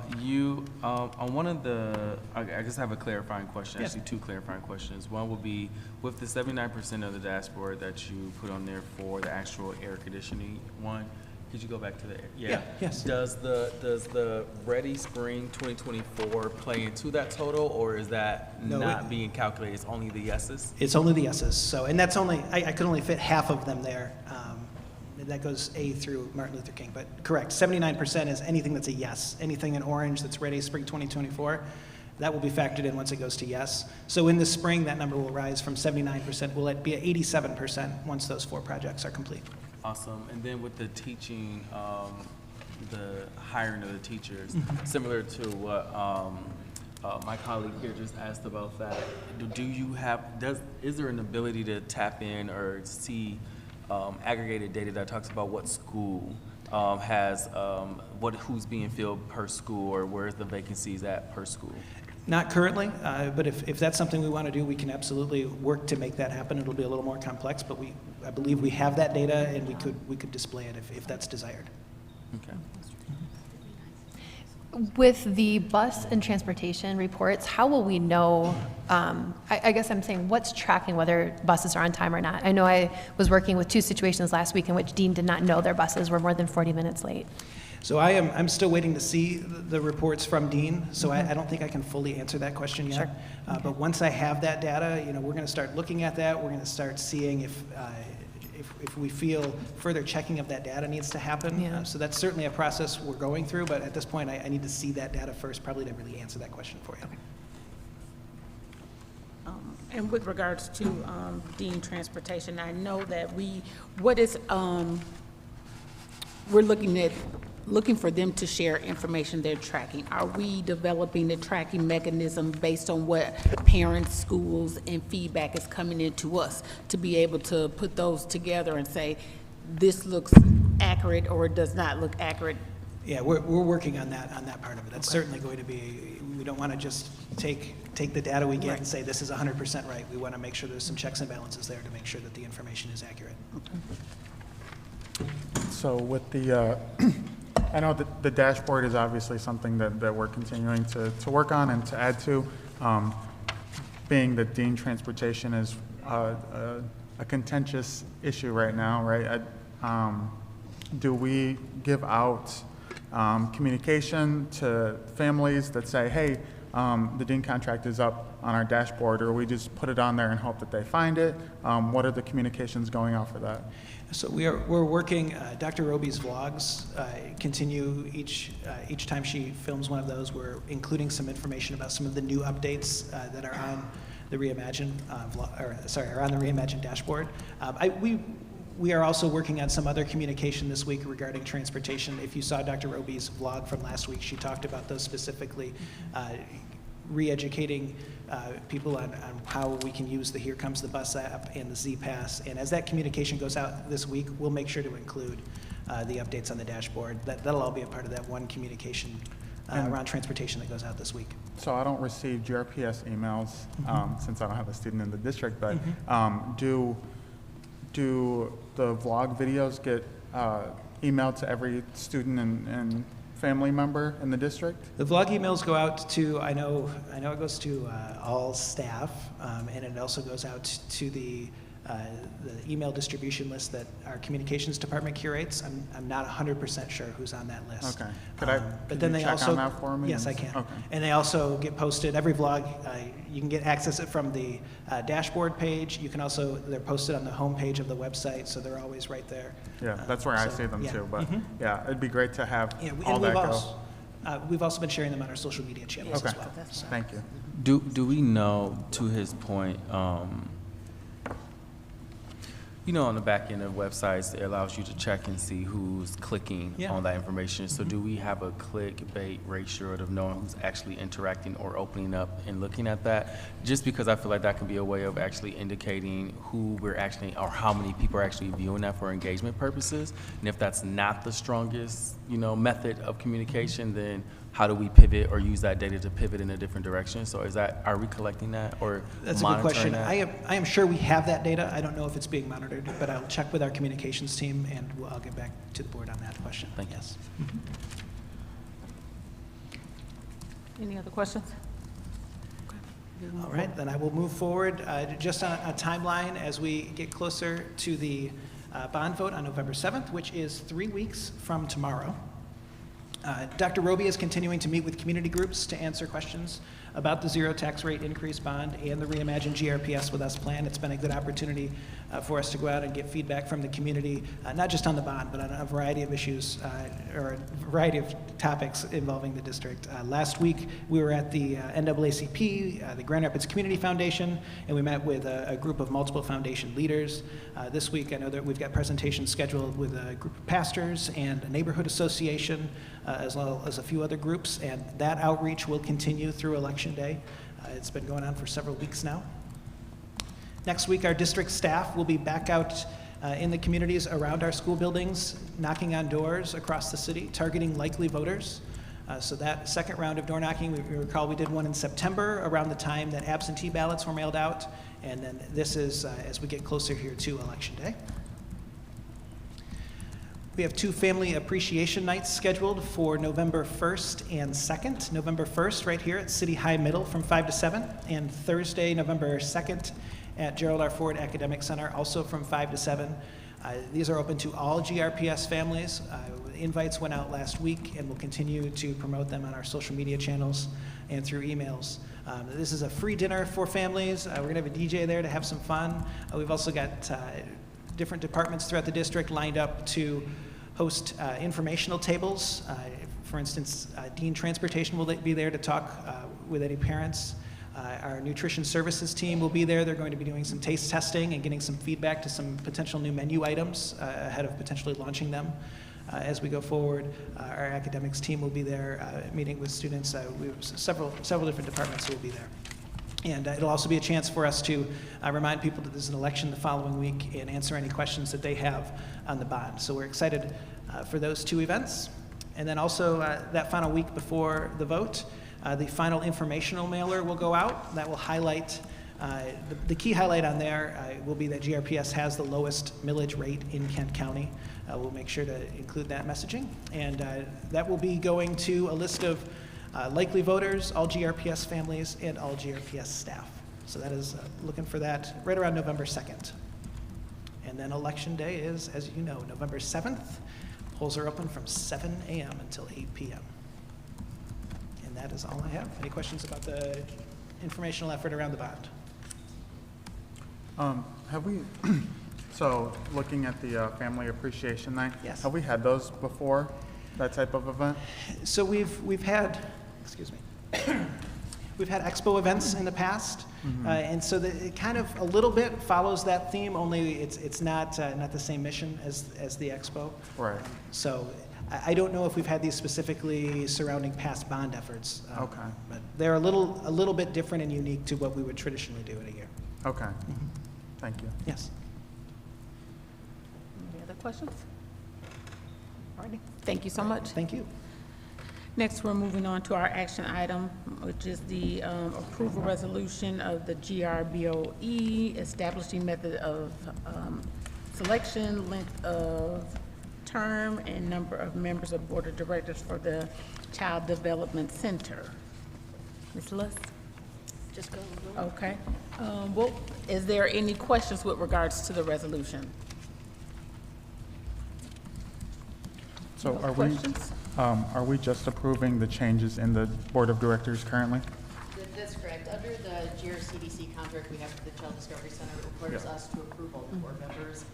one of the, I guess I have a clarifying question, Yes. actually two clarifying questions. One will be, with the 79% of the dashboard that you put on there for the actual air conditioning one, could you go back to the, Yeah, yes. Does the Ready Spring 2024 play into that total, or is that No, not being calculated, it's only the yeses? It's only the yeses, so, and that's only, I could only fit half of them there. That goes A through Martin Luther King, but correct, 79% is anything that's a yes. Anything in orange that's Ready Spring 2024, that will be factored in once it goes to yes. So in the spring, that number will rise from 79%, will it be at 87% once those 4 projects are complete. Awesome. And then with the teaching, the hiring of the teachers, similar to what my colleague here just asked about that, do you have, is there an ability to tap in or see aggregated data that talks about what school has, who's being filled per school, or where's the vacancies at per school? Not currently, but if that's something we want to do, we can absolutely work to make that happen. It'll be a little more complex, but I believe we have that data, and we could display it if that's desired. Okay. With the bus and transportation reports, how will we know, I guess I'm saying, what's tracking whether buses are on time or not? I know I was working with 2 situations last week in which Dean did not know their buses were more than 40 minutes late. So I'm still waiting to see the reports from Dean, so I don't think I can fully answer that question yet. Sure. But once I have that data, we're going to start looking at that. We're going to start seeing if we feel further checking of that data needs to happen. Yeah. So that's certainly a process we're going through, but at this point, I need to see that data first, probably to really answer that question for you. And with regards to Dean Transportation, I know that we're looking for them to share information they're tracking. Are we developing a tracking mechanism based on what parents, schools, and feedback is coming into us to be able to put those together and say, this looks accurate or it does not look accurate? Yeah, we're working on that part of it. That's certainly going to be, we don't want to just take the data we get and say this is 100% right. We want to make sure there's some checks and balances there to make sure that the information is accurate. So with the, I know that the dashboard is obviously something that we're continuing to work on and to add to. Being that Dean Transportation is a contentious issue right now, right? Do we give out communication to families that say, hey, the Dean contract is up on our dashboard, or we just put it on there and hope that they find it? What are the communications going out for that? So we're working, Dr. Roby's vlogs continue each time she films one of those. We're including some information about some of the new updates that are on the Reimagine are on the Reimagine dashboard. We are also working on some other communication this week regarding transportation. If you saw Dr. Roby's vlog from last week, she talked about those specifically, re-educating people on how we can use the Here Comes the Bus app and the Z-Pass. And as that communication goes out this week, we'll make sure to include the updates on the dashboard. That'll all be a part of that one communication around transportation that goes out this week. So I don't receive GRPS emails since I don't have a student in the district, but do the vlog videos get emailed to every student and family member in the district? The vlog emails go out to, I know it goes to all staff, and it also goes out to the email distribution list that our communications department curates. I'm not 100% sure who's on that list. Okay. But then they check also, on that for me? yes, I can. Okay. And they also get posted, every vlog, you can access it from the dashboard page. You can also, they're posted on the home page of the website, so they're always right there. Yeah, that's where I see them too, but yeah, it'd be great to have all that go. We've also been sharing them on our social media channels as well. So. Thank you. Do we know, to his point, You know, on the back end of websites, it allows you to check and see who's clicking Yeah. on that information. So do we have a clickbait ratio of knowing who's actually interacting or opening up and looking at that? Just because I feel like that can be a way of actually indicating who we're actually, or how many people are actually viewing that for engagement purposes. And if that's not the strongest, method of communication, then how do we pivot or use that data to pivot in a different direction? So are we collecting that or That's a good question. monitoring I am sure we have that data. I don't know if it's being monitored, but I'll check with our communications team, and I'll get back to the board on that question. Thank you. Yes. Any other questions? All right, then I will move forward just on a timeline as we get closer to the bond vote on November 7th, which is 3 weeks from tomorrow. Dr. Roby is continuing to meet with community groups to answer questions about the zero tax rate increase bond and the Reimagine GRPS with Us plan. It's been a good opportunity for us to go out and get feedback from the community, not just on the bond, but on a variety of issues or a variety of topics involving the district. Last week, we were at the NAACP, the Grand Rapids Community Foundation, and we met with a group of multiple foundation leaders. This week, I know that we've got presentations scheduled with a group of pastors and a neighborhood association, as well as a few other groups, and that outreach will continue through Election Day. It's been going on for several weeks now. Next week, our district staff will be back out in the communities around our school buildings, knocking on doors across the city, targeting likely voters. So that second round of door knocking, we recall we did one in September around the time that absentee ballots were mailed out, and then this is as we get closer here to Election Day. We have 2 family appreciation nights scheduled for November 1st and 2nd. November 1st right here at City High Middle from 5 to 7, and Thursday, November 2nd at Gerald R. Ford Academic Center, also from 5 to 7. These are open to all GRPS families. Invites went out last week, and we'll continue to promote them on our social media channels and through emails. This is a free dinner for families. We're going to have a DJ there to have some fun. We've also got different departments throughout the district lined up to host informational tables. For instance, Dean Transportation will be there to talk with any parents. Our nutrition services team will be there. They're going to be doing some taste testing and getting some feedback to some potential new menu items ahead of potentially launching them as we go forward. Our academics team will be there meeting with students. We have several different departments who will be there. And it'll also be a chance for us to remind people that there's an election the following week and answer any questions that they have on the bond. So we're excited for those 2 events. And then also that final week before the vote, the final informational mailer will go out. That will highlight, the key highlight on there will be that GRPS has the lowest millage rate in Kent County. We'll make sure to include that messaging. And that will be going to a list of likely voters, all GRPS families, and all GRPS staff. So that is looking for that right around November 2nd. And then Election Day is, as you know, November 7th. Polls are open from 7 a.m. until 8 p.m. And that is all I have. Any questions about the informational effort around the bond? Have we, so looking at the Family Appreciation Night, Yes. have we had those before, that type of event? So we've had, excuse me, we've had expo events in the past, and so it kind of a little bit follows that theme. Only it's not the same mission as the expo. Right. So I don't know if we've had these specifically surrounding past bond efforts. Okay. But they're a little bit different and unique to what we would traditionally do in a year. Okay. Thank you. Yes. Any other questions? All righty. Thank you so much. Thank you. Next, we're moving on to our action item, which is the approval resolution of the GRBOE, establishing method of selection, length of term, and number of members of Board of Directors for the Child Development Center. Ms. Luss? Just go. Okay. Well, is there any questions with regards to the resolution? So No questions? Are we just approving the changes in the Board of Directors currently? That's correct. Under the GRCDC contract we have with the Child Discovery Center, it requires us to approve all the board members,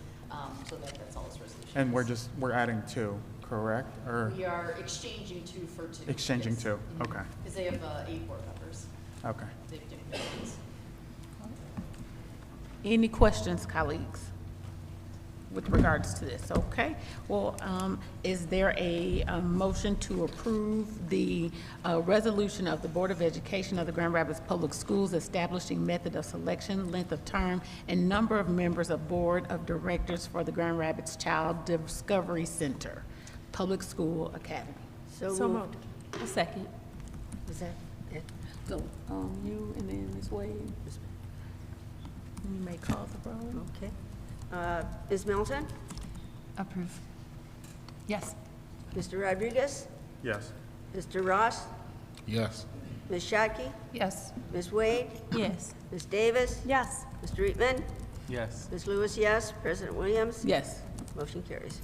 so that's all this resolution And is. we're adding 2, correct? Or We are exchanging 2 for 2. exchanging 2, Mhm. okay, Because they have 8 board members. okay. They have different duties. Any questions, colleagues? with regards to this, okay? Well, is there a motion to approve the resolution of the Board of Education of the Grand Rapids Public Schools establishing method of selection, length of term, and number of members of Board of Directors for the Grand Rapids Child Discovery Center, Public School Academy? So moved. A second. Is that it? So, you and then Ms. Wade. You may call the roll. Okay. Ms. Middleton? Approve. Yes. Mr. Rodriguez? Yes. Mr. Ross? Yes. Ms. Shockey? Yes. Ms. Wade? Yes. Ms. Davis? Yes. Mr. Eatman? Yes. Ms. Lewis, yes. President Williams? Yes. Motion carries.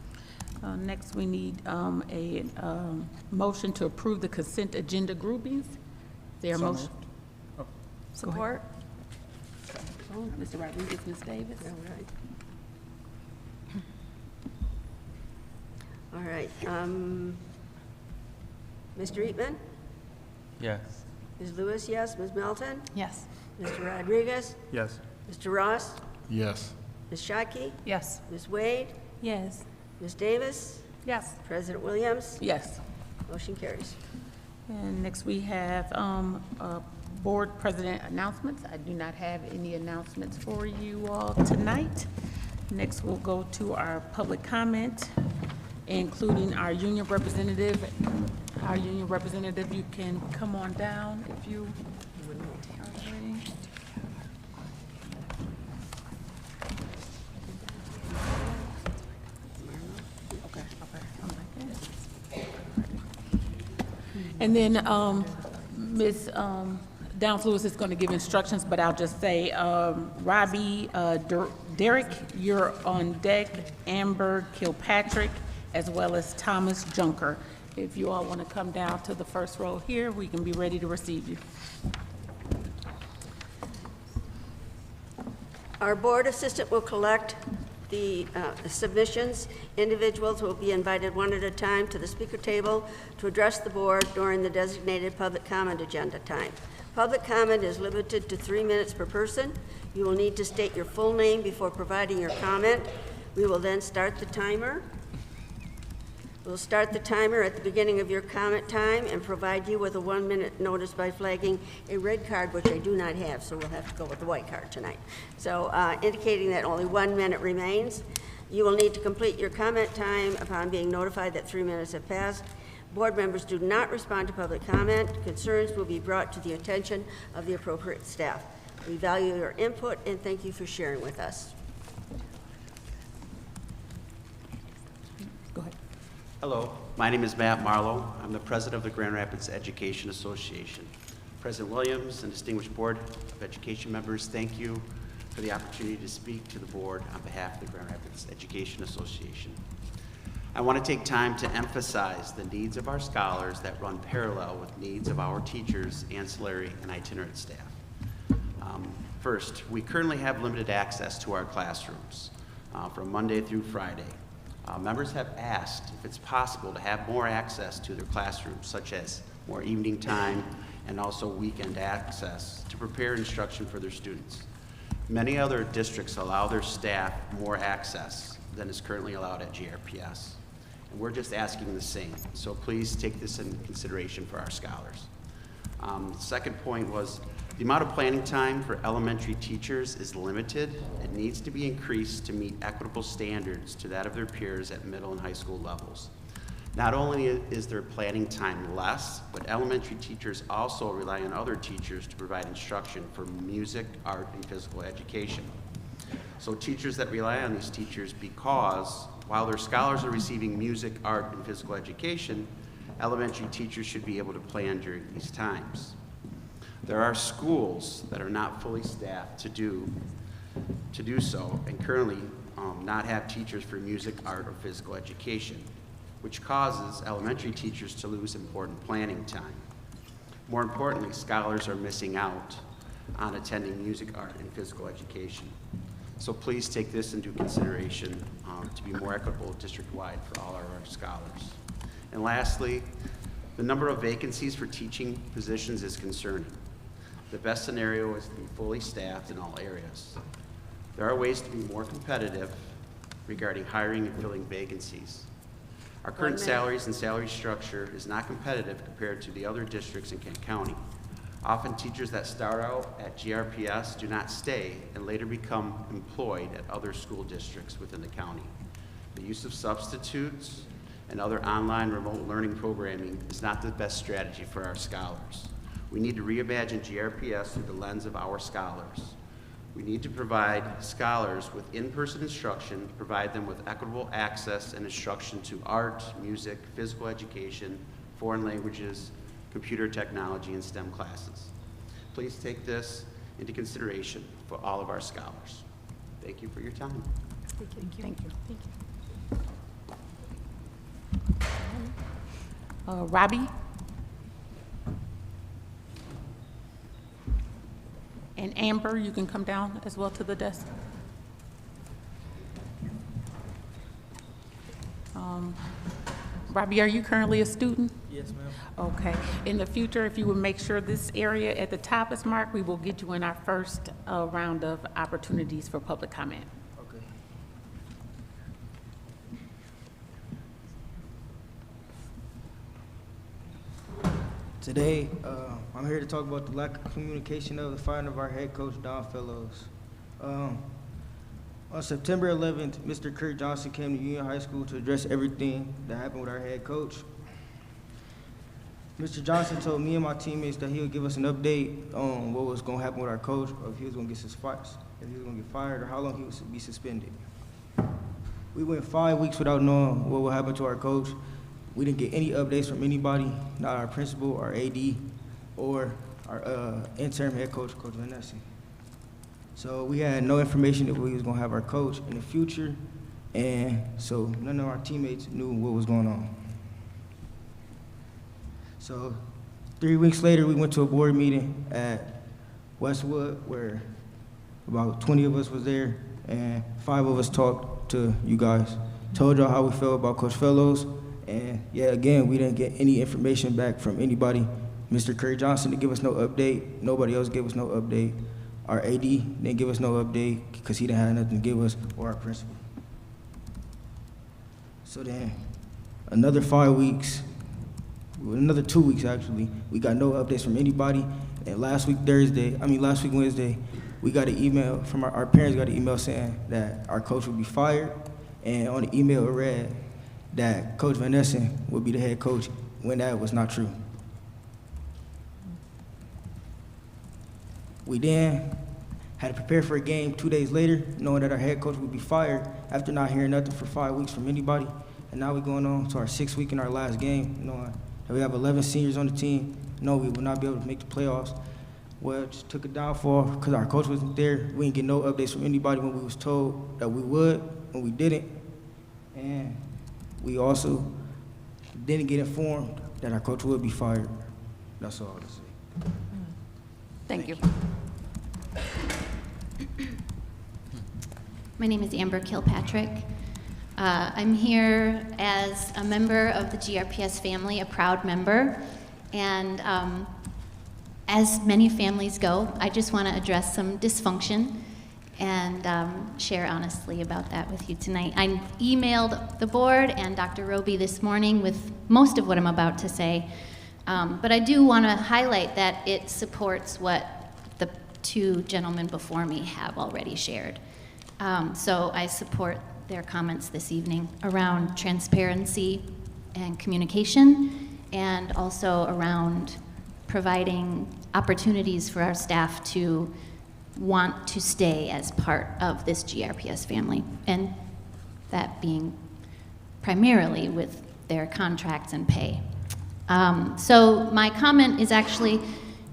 Next, we need a motion to approve the consent agenda groupings. Is there a So motion? moved. Support? Oh, Mr. Rodriguez, Ms. Davis? All right. Mr. Eatman? Yes. Ms. Lewis, yes. Ms. Melton? Yes. Mr. Rodriguez? Yes. Mr. Ross? Yes. Ms. Shockey? Yes. Ms. Wade? Yes. Ms. Davis? Yes. President Williams? Yes. Motion carries. And next, we have board president announcements. I do not have any announcements for you all tonight. Next, we'll go to our public comment, including our union representative. Our union representative, you can come on down if you are ready. And then Ms. Downs Lewis is going to give instructions, but I'll just say, Robbie, Derek, you're on deck, Amber Kilpatrick, as well as Thomas Junker. If you all want to come down to the first row here, we can be ready to receive you. Our board assistant will collect the submissions. Individuals will be invited one at a time to the speaker table to address the board during the designated public comment agenda time. Public comment is limited to 3 minutes per person. You will need to state your full name before providing your comment. We will then start the timer. We'll start the timer at the beginning of your comment time and provide you with a 1-minute notice by flagging a red card, which I do not have, so we'll have to go with the white card tonight. So indicating that only 1 minute remains. You will need to complete your comment time upon being notified that 3 minutes have passed. Board members do not respond to public comment. Concerns will be brought to the attention of the appropriate staff. We value your input and thank you for sharing with us. Go ahead. Hello, my name is Matt Marlowe. I'm the president of the Grand Rapids Education Association. President Williams and distinguished Board of Education members, thank you for the opportunity to speak to the board on behalf of the Grand Rapids Education Association. I want to take time to emphasize the needs of our scholars that run parallel with needs of our teachers, ancillary, and itinerant staff. First, we currently have limited access to our classrooms from Monday through Friday. Members have asked if it's possible to have more access to their classrooms, such as more evening time and also weekend access to prepare instruction for their students. Many other districts allow their staff more access than is currently allowed at GRPS. And we're just asking the same. So please take this into consideration for our scholars. The second point was the amount of planning time for elementary teachers is limited. It needs to be increased to meet equitable standards to that of their peers at middle and high school levels. Not only is their planning time less, but elementary teachers also rely on other teachers to provide instruction for music, art, and physical education. So teachers that rely on these teachers because while their scholars are receiving music, art, and physical education, elementary teachers should be able to plan during these times. There are schools that are not fully staffed to do so and currently not have teachers for music, art, or physical education, which causes elementary teachers to lose important planning time. More importantly, scholars are missing out on attending music, art, and physical education. So please take this into consideration to be more equitable district-wide for all our scholars. And lastly, the number of vacancies for teaching positions is concerning. The best scenario is to be fully staffed in all areas. There are ways to be more competitive, regarding hiring and filling vacancies. Our current salaries and salary structure is not competitive compared to the other districts in Kent County. Often teachers that start out at GRPS do not stay and later become employed at other school districts within the county. The use of substitutes and other online remote learning programming is not the best strategy for our scholars. We need to reimagine GRPS through the lens of our scholars. We need to provide scholars with in-person instruction, provide them with equitable access and instruction to art, music, physical education, foreign languages, computer technology, and STEM classes. Please take this into consideration for all of our scholars. Thank you for your time. Thank you. Thank you. Robbie? And Amber, you can come down as well to the desk. Robbie, are you currently a student? Yes, ma'am. Okay. In the future, if you would make sure this area at the top is marked, we will get you in our first round of opportunities for public comment. Okay. Today, I'm here to talk about the lack of communication of the firing of our head coach, Don Fellows. On September 11th, Mr. Kurt Johnson came to Union High School to address everything that happened with our head coach. Mr. Johnson told me and my teammates that he would give us an update on what was going to happen with our coach, or if he was going to get fired, or how long he would be suspended. We went 5 weeks without knowing what would happen to our coach. We didn't get any updates from anybody, not our principal, our AD, or our interim head coach, Coach Van Essen. So we had no information that we was gonna have our coach in the future, and so none of our teammates knew what was going on. So 3 weeks later, we went to a board meeting at Westwood where about 20 of us was there, and 5 of us talked to you guys, told y'all how we felt about Coach Fellows, and yeah, again, we didn't get any information back from anybody. Mr. Curry Johnson didn't give us no update. Nobody else gave us no update. Our AD didn't give us no update because he didn't have nothing to give us, or our principal. So then, another 5 weeks, another 2 weeks actually, we got no updates from anybody. And last week Wednesday, we got an email from our parents got an email saying that our coach would be fired. And on the email it read that Coach Van Essen would be the head coach, when that was not true. We then had to prepare for a game 2 days later, knowing that our head coach would be fired after not hearing nothing for 5 weeks from anybody. And now we're going on to our 6th week in our last game, knowing that we have 11 seniors on the team, knowing we will not be able to make the playoffs. Well, it just took a downfall because our coach wasn't there. We didn't get no updates from anybody when we was told that we would, and we didn't. And we also didn't get informed that our coach would be fired. That's all to say. Thank you. My name is Amber Kilpatrick. I'm here as a member of the GRPS family, a proud member. And as many families go, I just want to address some dysfunction and share honestly about that with you tonight. I emailed the board and Dr. Roby this morning with most of what I'm about to say. But I do want to highlight that it supports what the 2 gentlemen before me have already shared. So I support their comments this evening around transparency and communication, and also around providing opportunities for our staff to want to stay as part of this GRPS family, and that being primarily with their contracts and pay. So my comment is actually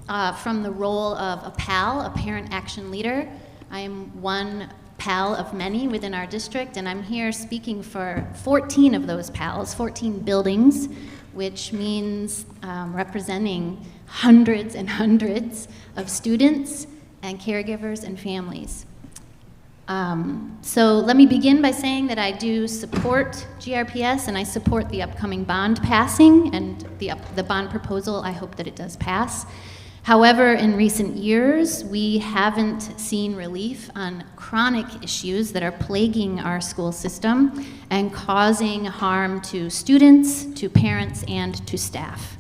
from the role of a PAL, a Parent Action Leader. I am one PAL of many within our district, and I'm here speaking for 14 of those PALs, 14 buildings, which means representing hundreds and hundreds of students and caregivers and families. So let me begin by saying that I do support GRPS, and I support the upcoming bond passing and the bond proposal. I hope that it does pass. However, in recent years, we haven't seen relief on chronic issues that are plaguing our school system and causing harm to students, to parents, and to staff.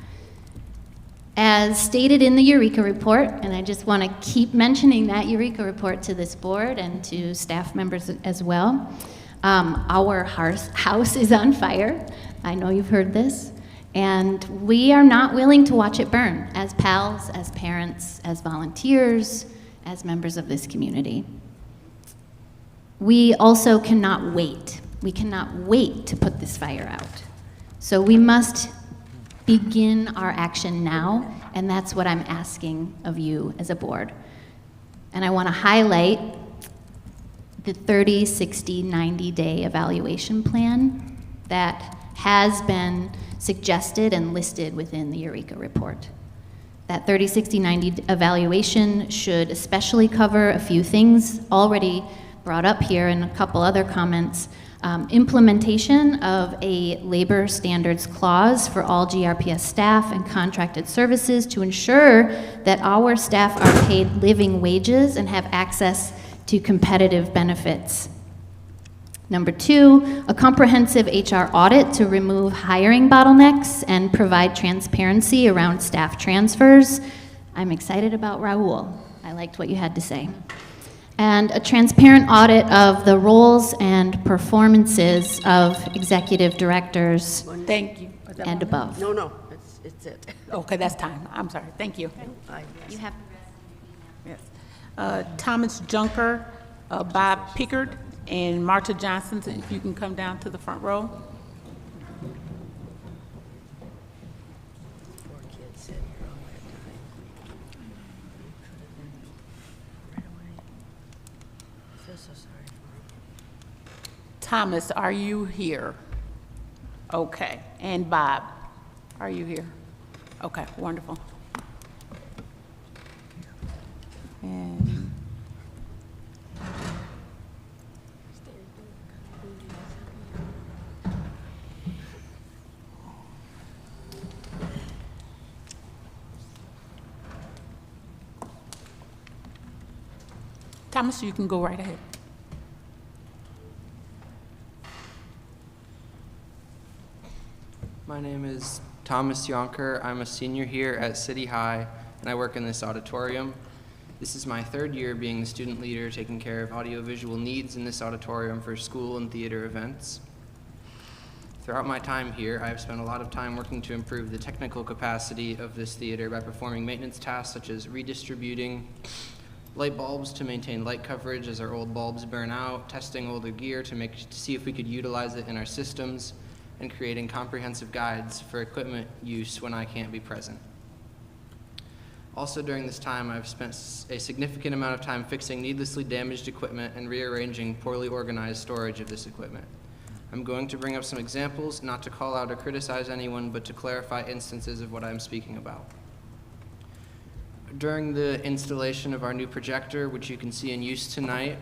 As stated in the Eureka Report, and I just want to keep mentioning that Eureka Report to this board and to staff members as well, our house is on fire. I know you've heard this. And we are not willing to watch it burn as pals, as parents, as volunteers, as members of this community. We also cannot wait. We cannot wait to put this fire out. So we must begin our action now, and that's what I'm asking of you as a board. And I want to highlight the 30, 60, 90-day evaluation plan that has been suggested and listed within the Eureka Report. That 30, 60, 90 evaluation should especially cover a few things already brought up here and a couple other comments. Implementation of a labor standards clause for all GRPS staff and contracted services to ensure that our staff are paid living wages and have access to competitive benefits. Number 2, a comprehensive HR audit to remove hiring bottlenecks and provide transparency around staff transfers. I'm excited about Raul. I liked what you had to say. And a transparent audit of the roles and performances of executive directors. Thank you. And above. No, it's it. Okay, that's time. I'm sorry. Thank you. You have. Yes. Thomas Junker, Bob Pickard, and Marta Johnson, if you can come down to the front row. Thomas, are you here? Okay. And Bob, are you here? Okay, wonderful. And Thomas, you can go right ahead. My name is Thomas Yonker. I'm a senior here at City High, and I work in this auditorium. This is my 3rd year being the student leader, taking care of audiovisual needs in this auditorium for school and theater events. Throughout my time here, I have spent a lot of time working to improve the technical capacity of this theater by performing maintenance tasks such as redistributing light bulbs to maintain light coverage as our old bulbs burn out, testing older gear to see if we could utilize it in our systems, and creating comprehensive guides for equipment use when I can't be present. Also during this time, I've spent a significant amount of time fixing needlessly damaged equipment and rearranging poorly organized storage of this equipment. I'm going to bring up some examples, not to call out or criticize anyone, but to clarify instances of what I'm speaking about. During the installation of our new projector, which you can see in use tonight,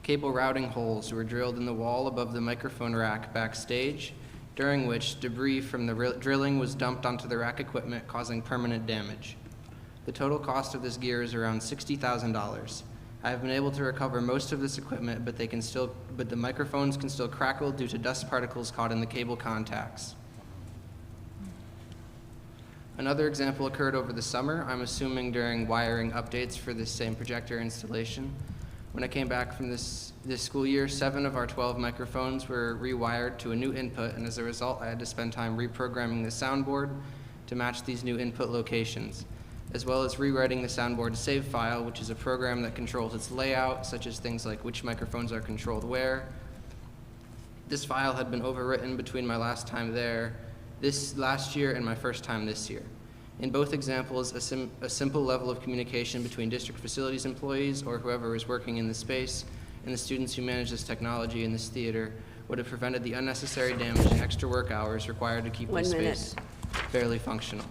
cable routing holes were drilled in the wall above the microphone rack backstage, during which debris from the drilling was dumped onto the rack equipment, causing permanent damage. The total cost of this gear is around $60,000. I have been able to recover most of this equipment, but the microphones can still crackle due to dust particles caught in the cable contacts. Another example occurred over the summer, I'm assuming during wiring updates for this same projector installation. When I came back from this school year, 7 of our 12 microphones were rewired to a new input, and as a result, I had to spend time reprogramming the soundboard to match these new input locations, as well as rewriting the soundboard save file, which is a program that controls its layout, such as things like which microphones are controlled where. This file had been overwritten between my last time there this last year and my first time this year. In both examples, a simple level of communication between district facilities employees or whoever is working in the space and the students who manage this technology in this theater would have prevented the unnecessary damage and extra work hours required to keep this space fairly functional.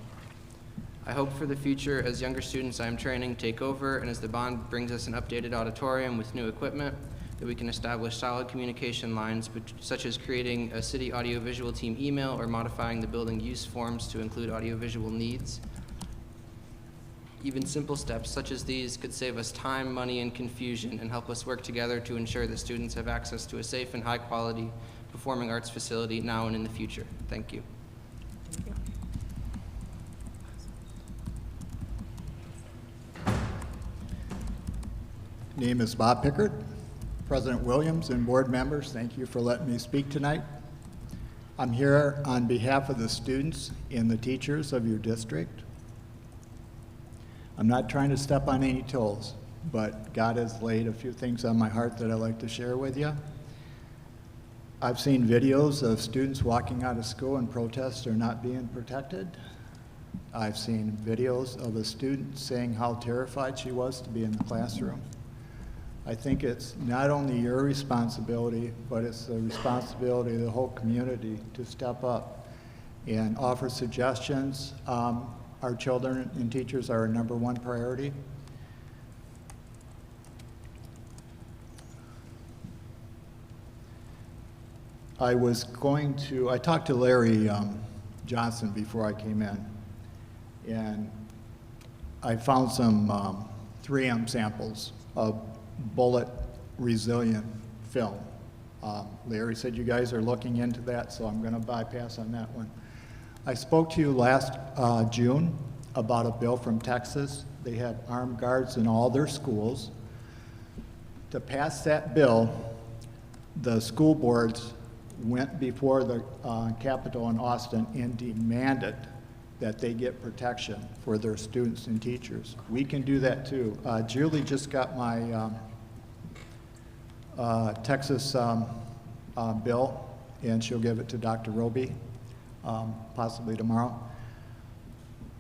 I hope for the future, as younger students I am training take over and as the bond brings us an updated auditorium with new equipment, that we can establish solid communication lines, such as creating a city audiovisual team email or modifying the building use forms to include audiovisual needs. Even simple steps such as these could save us time, money, and confusion and help us work together to ensure that students have access to a safe and high-quality performing arts facility now and in the future. Thank you. Name is Bob Pickard. President Williams and board members, thank you for letting me speak tonight. I'm here on behalf of the students and the teachers of your district. I'm not trying to step on any toes, but God has laid a few things on my heart that I'd like to share with you. I've seen videos of students walking out of school in protest or not being protected. I've seen videos of a student saying how terrified she was to be in the classroom. I think it's not only your responsibility, but it's the responsibility of the whole community to step up and offer suggestions. Our children and teachers are our #1 priority. I talked to Larry Johnson before I came in, and I found some 3M samples of bullet resilient film. Larry said you guys are looking into that, so I'm going to bypass on that one. I spoke to you last June about a bill from Texas. They have armed guards in all their schools. To pass that bill, the school boards went before the Capitol in Austin and demanded that they get protection for their students and teachers. We can do that too. Julie just got my Texas bill, and she'll give it to Dr. Roby, possibly tomorrow.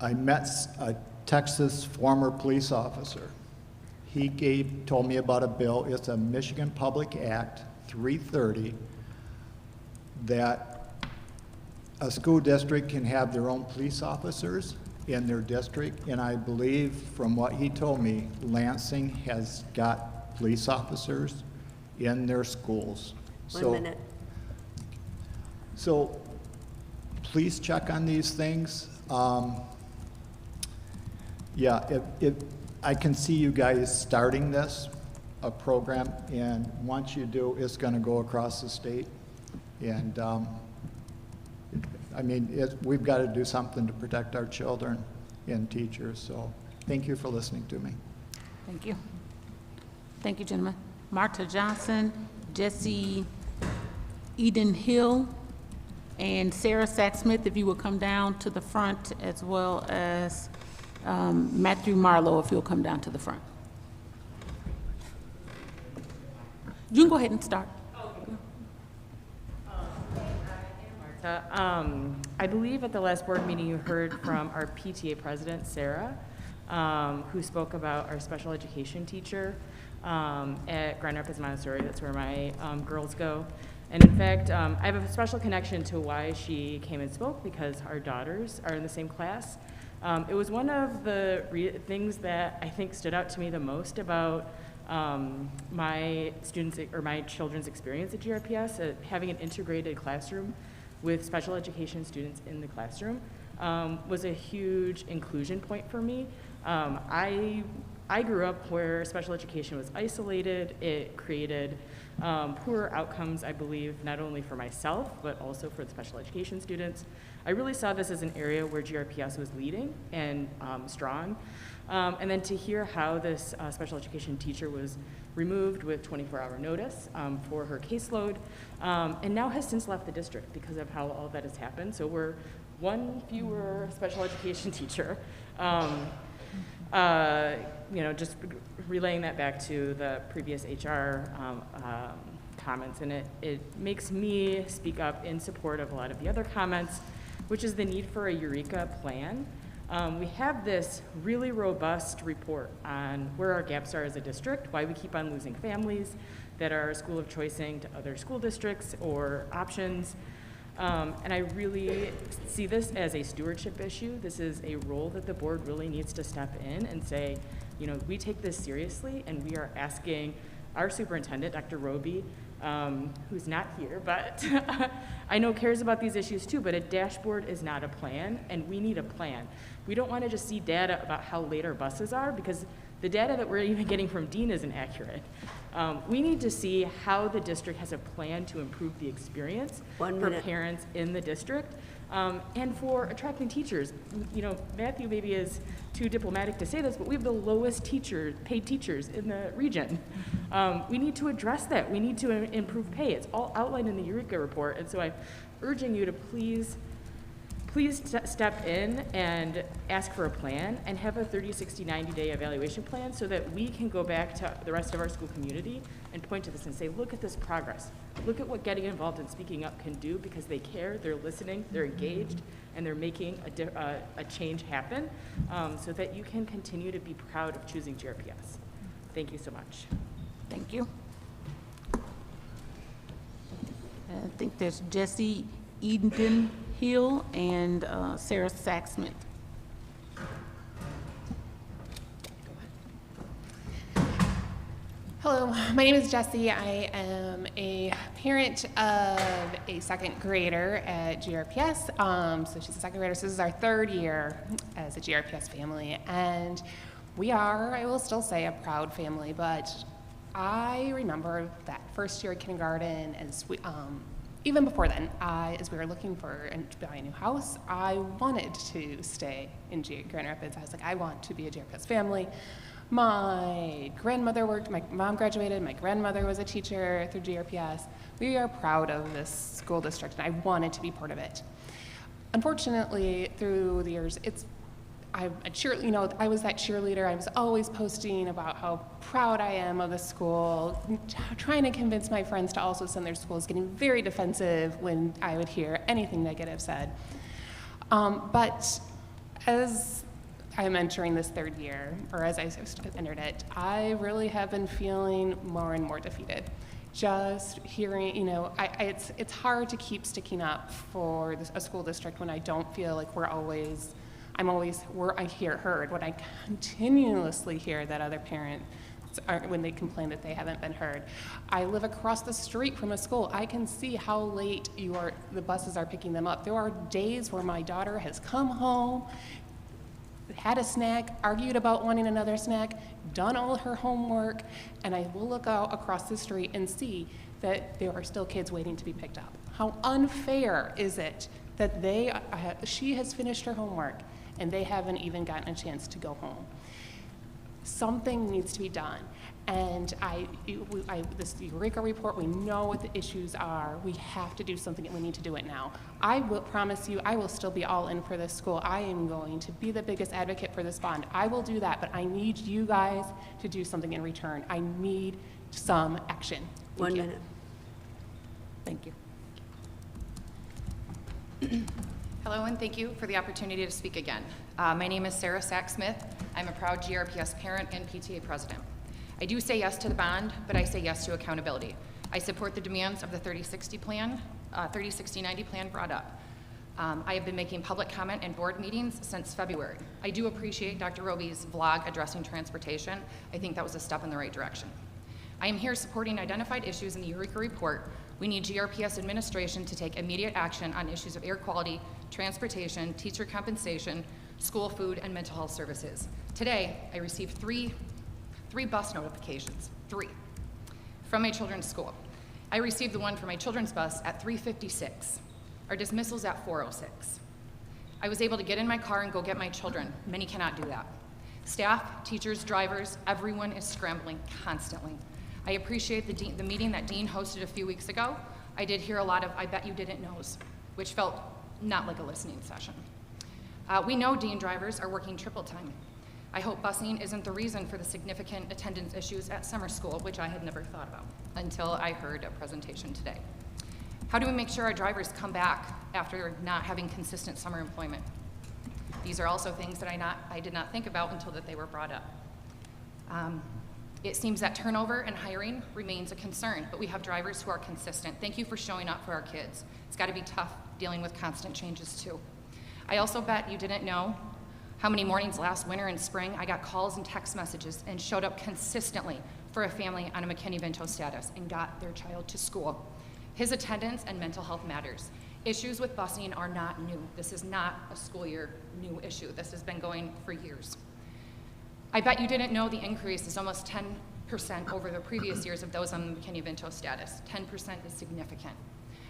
I met a Texas former police officer. He told me about a bill. It's a Michigan Public Act 330 that a school district can have their own police officers in their district, and I believe from what he told me, Lansing has got police officers in their schools. One minute. So please check on these things. Yeah, if I can see you guys starting a program, and once you do, it's going to go across the state. And I mean, we've got to do something to protect our children and teachers. So thank you for listening to me. Thank you. Thank you, gentlemen. Marta Johnson, Jesse Eden Hill, and Sarah Sack-Smith, if you will come down to the front, as well as Matthew Marlowe, if you'll come down to the front. You can go ahead and start. I believe at the last board meeting you heard from our PTA president, Sarah, who spoke about our special education teacher at Grand Rapids Montessori. That's where my girls go. And in fact, I have a special connection to why she came and spoke, because our daughters are in the same class. It was one of the things that I think stood out to me the most about my students or my children's experience at GRPS, having an integrated classroom with special education students in the classroom was a huge inclusion point for me. I grew up where special education was isolated. It created poor outcomes, I believe, not only for myself, but also for the special education students. I really saw this as an area where GRPS was leading and strong. And then to hear how this special education teacher was removed with 24-hour notice for her caseload, and now has since left the district because of how all that has happened. So we're one fewer special education teacher. You know, just relaying that back to the previous HR comments, and it makes me speak up in support of a lot of the other comments, which is the need for a Eureka plan. We have this really robust report on where our gaps are as a district, why we keep on losing families that are school of choicing to other school districts or options. And I really see this as a stewardship issue. This is a role that the board really needs to step in and say, you know, we take this seriously, and we are asking our superintendent, Dr. Roby, who's not here, but I know cares about these issues too, but a dashboard is not a plan, and we need a plan. We don't want to just see data about how late our buses are, because the data that we're even getting from Dean isn't accurate. We need to see how the district has a plan to improve the experience for parents in the district, and for attracting teachers. You know, Matthew maybe is too diplomatic to say this, but we have the lowest paid teachers in the region. We need to address that. We need to improve pay. It's all outlined in the Eureka report, and so I'm urging you to please step in and ask for a plan and have a 30, 60, 90-day evaluation plan so that we can go back to the rest of our school community and point to this and say, look at this progress. Look at what getting involved in speaking up can do, because they care, they're listening, they're engaged, and they're making a change happen, so that you can continue to be proud of choosing GRPS. Thank you so much. Thank you. I think there's Jesse Eden Hill and Sarah Sacksmith. Hello, my name is Jessie. I am a parent of a second grader at GRPS. So she's a second grader, so this is our third year as a GRPS family. And we are, I will still say, a proud family, but I remember that first year of kindergarten, as we, even before then, as we were looking for to buy a new house, I wanted to stay in Grand Rapids. I was like, I want to be a GRPS family. My grandmother worked, my mom graduated, my grandmother was a teacher through GRPS. We are proud of this school district, and I wanted to be part of it. Unfortunately, through the years, I was that cheerleader. I was always posting about how proud I am of the school, trying to convince my friends to also send their schools, getting very defensive when I would hear anything negative said. But as I'm entering this third year, or as I entered it, I really have been feeling more and more defeated. Just hearing, it's hard to keep sticking up for a school district when I don't feel like I hear heard. When I continuously hear that other parents when they complain that they haven't been heard. I live across the street from a school. I can see how late the buses are picking them up. There are days where my daughter has come home, had a snack, argued about wanting another snack, done all her homework, and I will look out across the street and see that there are still kids waiting to be picked up. How unfair is it that she has finished her homework and they haven't even gotten a chance to go home? Something needs to be done. And this Eureka report, we know what the issues are. We have to do something, and we need to do it now. I will promise you, I will still be all in for this school. I am going to be the biggest advocate for this bond. I will do that, but I need you guys to do something in return. I need some action. Thank you. 1 minute. Thank you. Hello, and thank you for the opportunity to speak again. My name is Sarah Sacksmith. I'm a proud GRPS parent and PTA president. I do say yes to the bond, but I say yes to accountability. I support the demands of the 30-60 plan, 30-60-90 plan brought up. I have been making public comment in board meetings since February. I do appreciate Dr. Roby's vlog addressing transportation. I think that was a step in the right direction. I am here supporting identified issues in the Eureka report. We need GRPS administration to take immediate action on issues of air quality, transportation, teacher compensation, school food, and mental health services. Today, I received three bus notifications, from my children's school. I received the one for my children's bus at 3:56. Our dismissal's at 4:06. I was able to get in my car and go get my children. Many cannot do that. Staff, teachers, drivers, everyone is scrambling constantly. I appreciate the meeting that Dean hosted a few weeks ago. I did hear a lot of "I bet you didn't knows," which felt not like a listening session. We know Dean drivers are working triple time. I hope busing isn't the reason for the significant attendance issues at summer school, which I had never thought about until I heard a presentation today. How do we make sure our drivers come back after not having consistent summer employment? These are also things that I did not think about until that they were brought up. It seems that turnover and hiring remains a concern, but we have drivers who are consistent. Thank you for showing up for our kids. It's got to be tough dealing with constant changes too. I also bet you didn't know how many mornings last winter and spring I got calls and text messages and showed up consistently for a family on a McKinney-Vento status and got their child to school. His attendance and mental health matters. Issues with busing are not new. This is not a school year new issue. This has been going for years. I bet you didn't know the increase is almost 10% over the previous years of those on the McKinney-Vento status. 10% is significant.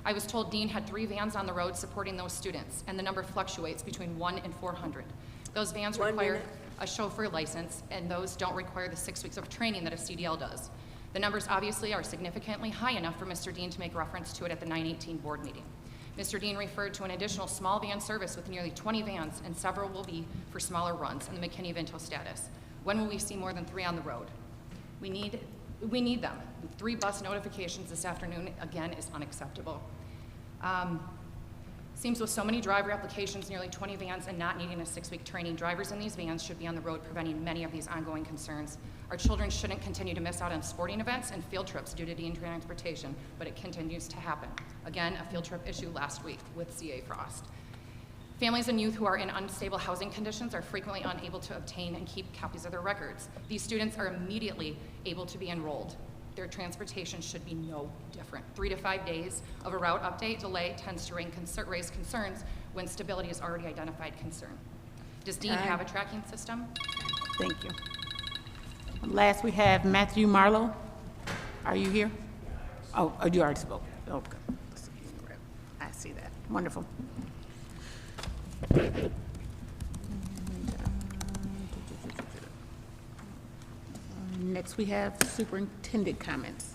I was told Dean had 3 vans on the road supporting those students, and the number fluctuates between 1 and 400. Those vans require a chauffeur license, and those don't require the 6 weeks of training that a CDL does. The numbers obviously are significantly high enough for Mr. Dean to make reference to it at the 9/18 board meeting. Mr. Dean referred to an additional small van service with nearly 20 vans, and several will be for smaller runs in the McKinney-Vento status. When will we see more than 3 on the road? We need them. 3 bus notifications this afternoon, again, is unacceptable. Seems with so many driver applications, nearly 20 vans, and not needing a 6-week training, drivers in these vans should be on the road preventing many of these ongoing concerns. Our children shouldn't continue to miss out on sporting events and field trips due to Dean transportation, but it continues to happen. Again, a field trip issue last week with CA Frost. Families and youth who are in unstable housing conditions are frequently unable to obtain and keep copies of their records. These students are immediately able to be enrolled. Their transportation should be no different. 3 to 5 days of a route update delay tends to raise concerns when stability is already identified concern. Does Dean have a tracking system? Thank you. Last, we have Matthew Marlowe. Are you here? Oh, you already spoke. Okay. I see that. Wonderful. Next, we have superintendent comments.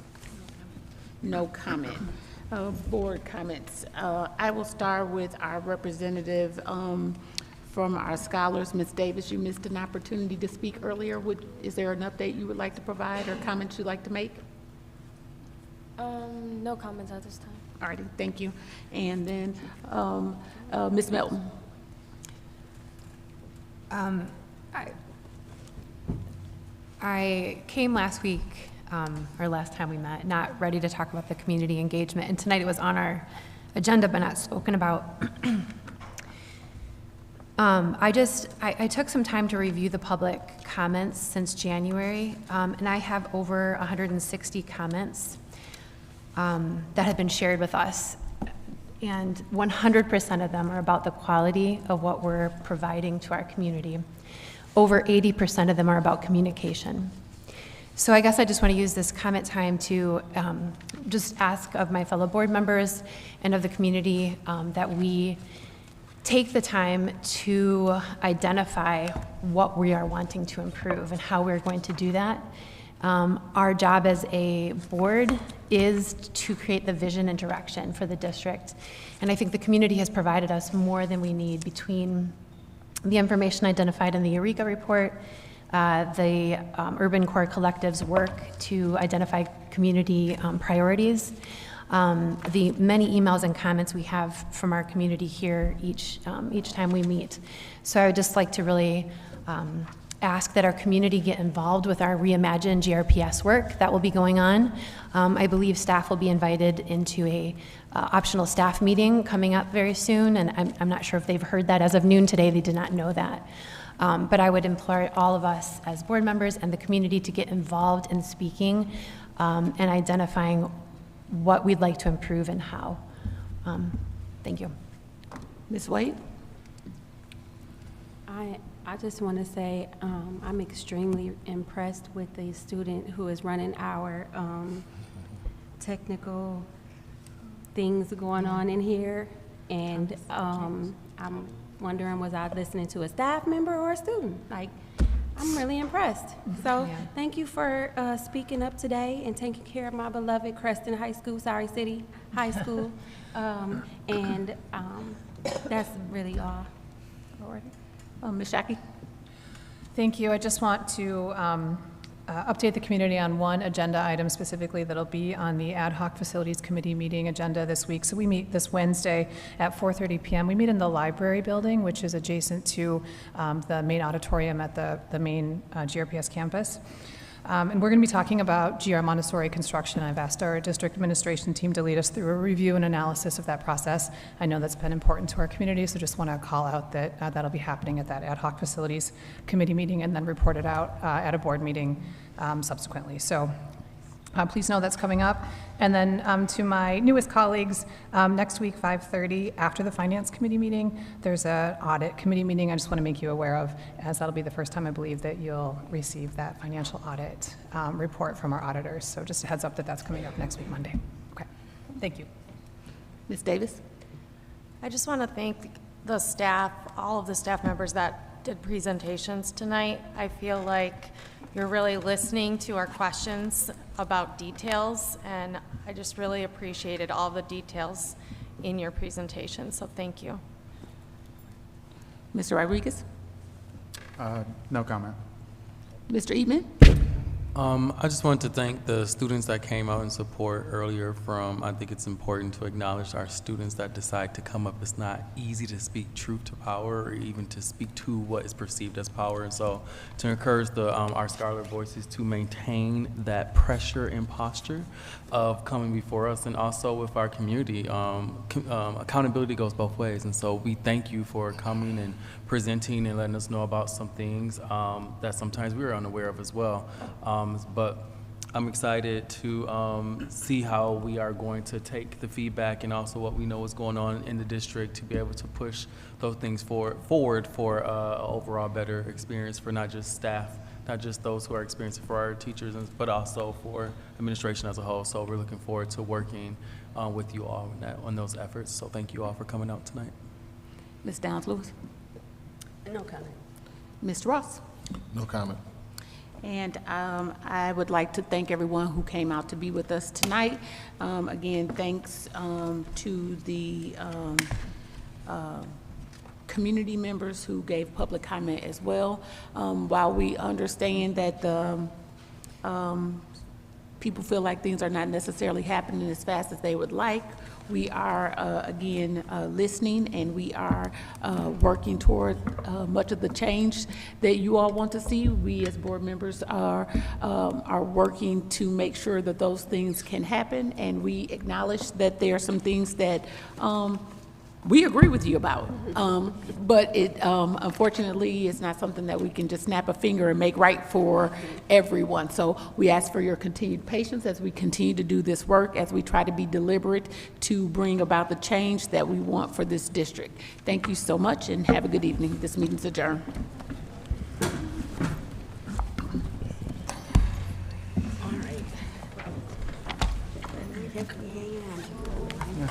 No comment. Board comments. I will start with our representative from our scholars, Ms. Davis. You missed an opportunity to speak earlier. Is there an update you would like to provide or comments you'd like to make? No comments at this time. All righty, thank you. And then Ms. Melton. I came last week, or last time we met, not ready to talk about the community engagement, and tonight it was on our agenda but not spoken about. I took some time to review the public comments since January, and I have over 160 comments that have been shared with us. And 100% of them are about the quality of what we're providing to our community. Over 80% of them are about communication. So I guess I just want to use this comment time to just ask of my fellow board members and of the community that we take the time to identify what we are wanting to improve and how we're going to do that. Our job as a board is to create the vision and direction for the district. And I think the community has provided us more than we need between the information identified in the Eureka report, the Urban Core Collective's work to identify community priorities, the many emails and comments we have from our community here each time we meet. So I would just like to really ask that our community get involved with our Reimagine GRPS work that will be going on. I believe staff will be invited into a optional staff meeting coming up very soon, and I'm not sure if they've heard that. As of noon today, they did not know that. But I would implore all of us as board members and the community to get involved in speaking and identifying what we'd like to improve and how. Thank you. Ms. White? I just want to say I'm extremely impressed with the student who is running our technical things going on in here. And I'm wondering, was I listening to a staff member or a student? Like, I'm really impressed. So thank you for speaking up today and taking care of my beloved Creston High School, City High School. And that's really all. Ms. Shackey? Thank you. I just want to update the community on one agenda item specifically that'll be on the Ad Hoc Facilities Committee meeting agenda this week. So we meet this Wednesday at 4:30 p.m. We meet in the library building, which is adjacent to the main auditorium at the main GRPS campus. And we're going to be talking about GR Montessori construction. I've asked our district administration team to lead us through a review and analysis of that process. I know that's been important to our community, so just want to call out that that'll be happening at that ad hoc facilities committee meeting and then report it out at a board meeting subsequently. So please know that's coming up. And then to my newest colleagues, next week, 5:30, after the Finance Committee meeting, there's an audit committee meeting I just want to make you aware of, as that'll be the first time I believe that you'll receive that financial audit report from our auditors. So just a heads up that that's coming up next week, Monday. Okay, thank you. Ms. Davis? I just want to thank the staff, all of the staff members that did presentations tonight. I feel like you're really listening to our questions about details, and I just really appreciated all the details in your presentation, so thank you. Mr. Rodriguez? No comment. Mr. Eatman? I just wanted to thank the students that came out in support earlier I think it's important to acknowledge our students that decide to come up. It's not easy to speak truth to power or even to speak to what is perceived as power. And so to encourage our scholar voices to maintain that pressure and posture of coming before us, and also with our community. Accountability goes both ways. And so we thank you for coming and presenting and letting us know about some things that sometimes we were unaware of as well. But I'm excited to see how we are going to take the feedback and also what we know is going on in the district to be able to push those things forward for an overall better experience for not just staff, not just those who are experiencing for our teachers, but also for administration as a whole. So we're looking forward to working with you all on those efforts. So thank you all for coming out tonight. Ms. Downs-Lewis? No comment. Mr. Ross? No comment. And I would like to thank everyone who came out to be with us tonight. Again, thanks to the community members who gave public comment as well. While we understand that the people feel like things are not necessarily happening as fast as they would like, we are, again, listening, and we are working toward much of the change that you all want to see. We as board members are working to make sure that those things can happen, and we acknowledge that there are some things that we agree with you about, but it unfortunately is not something that we can just snap a finger and make right for everyone. So we ask for your continued patience as we continue to do this work, as we try to be deliberate to bring about the change that we want for this district. Thank you so much, and have a good evening. This meeting's adjourned. All right. Hang on.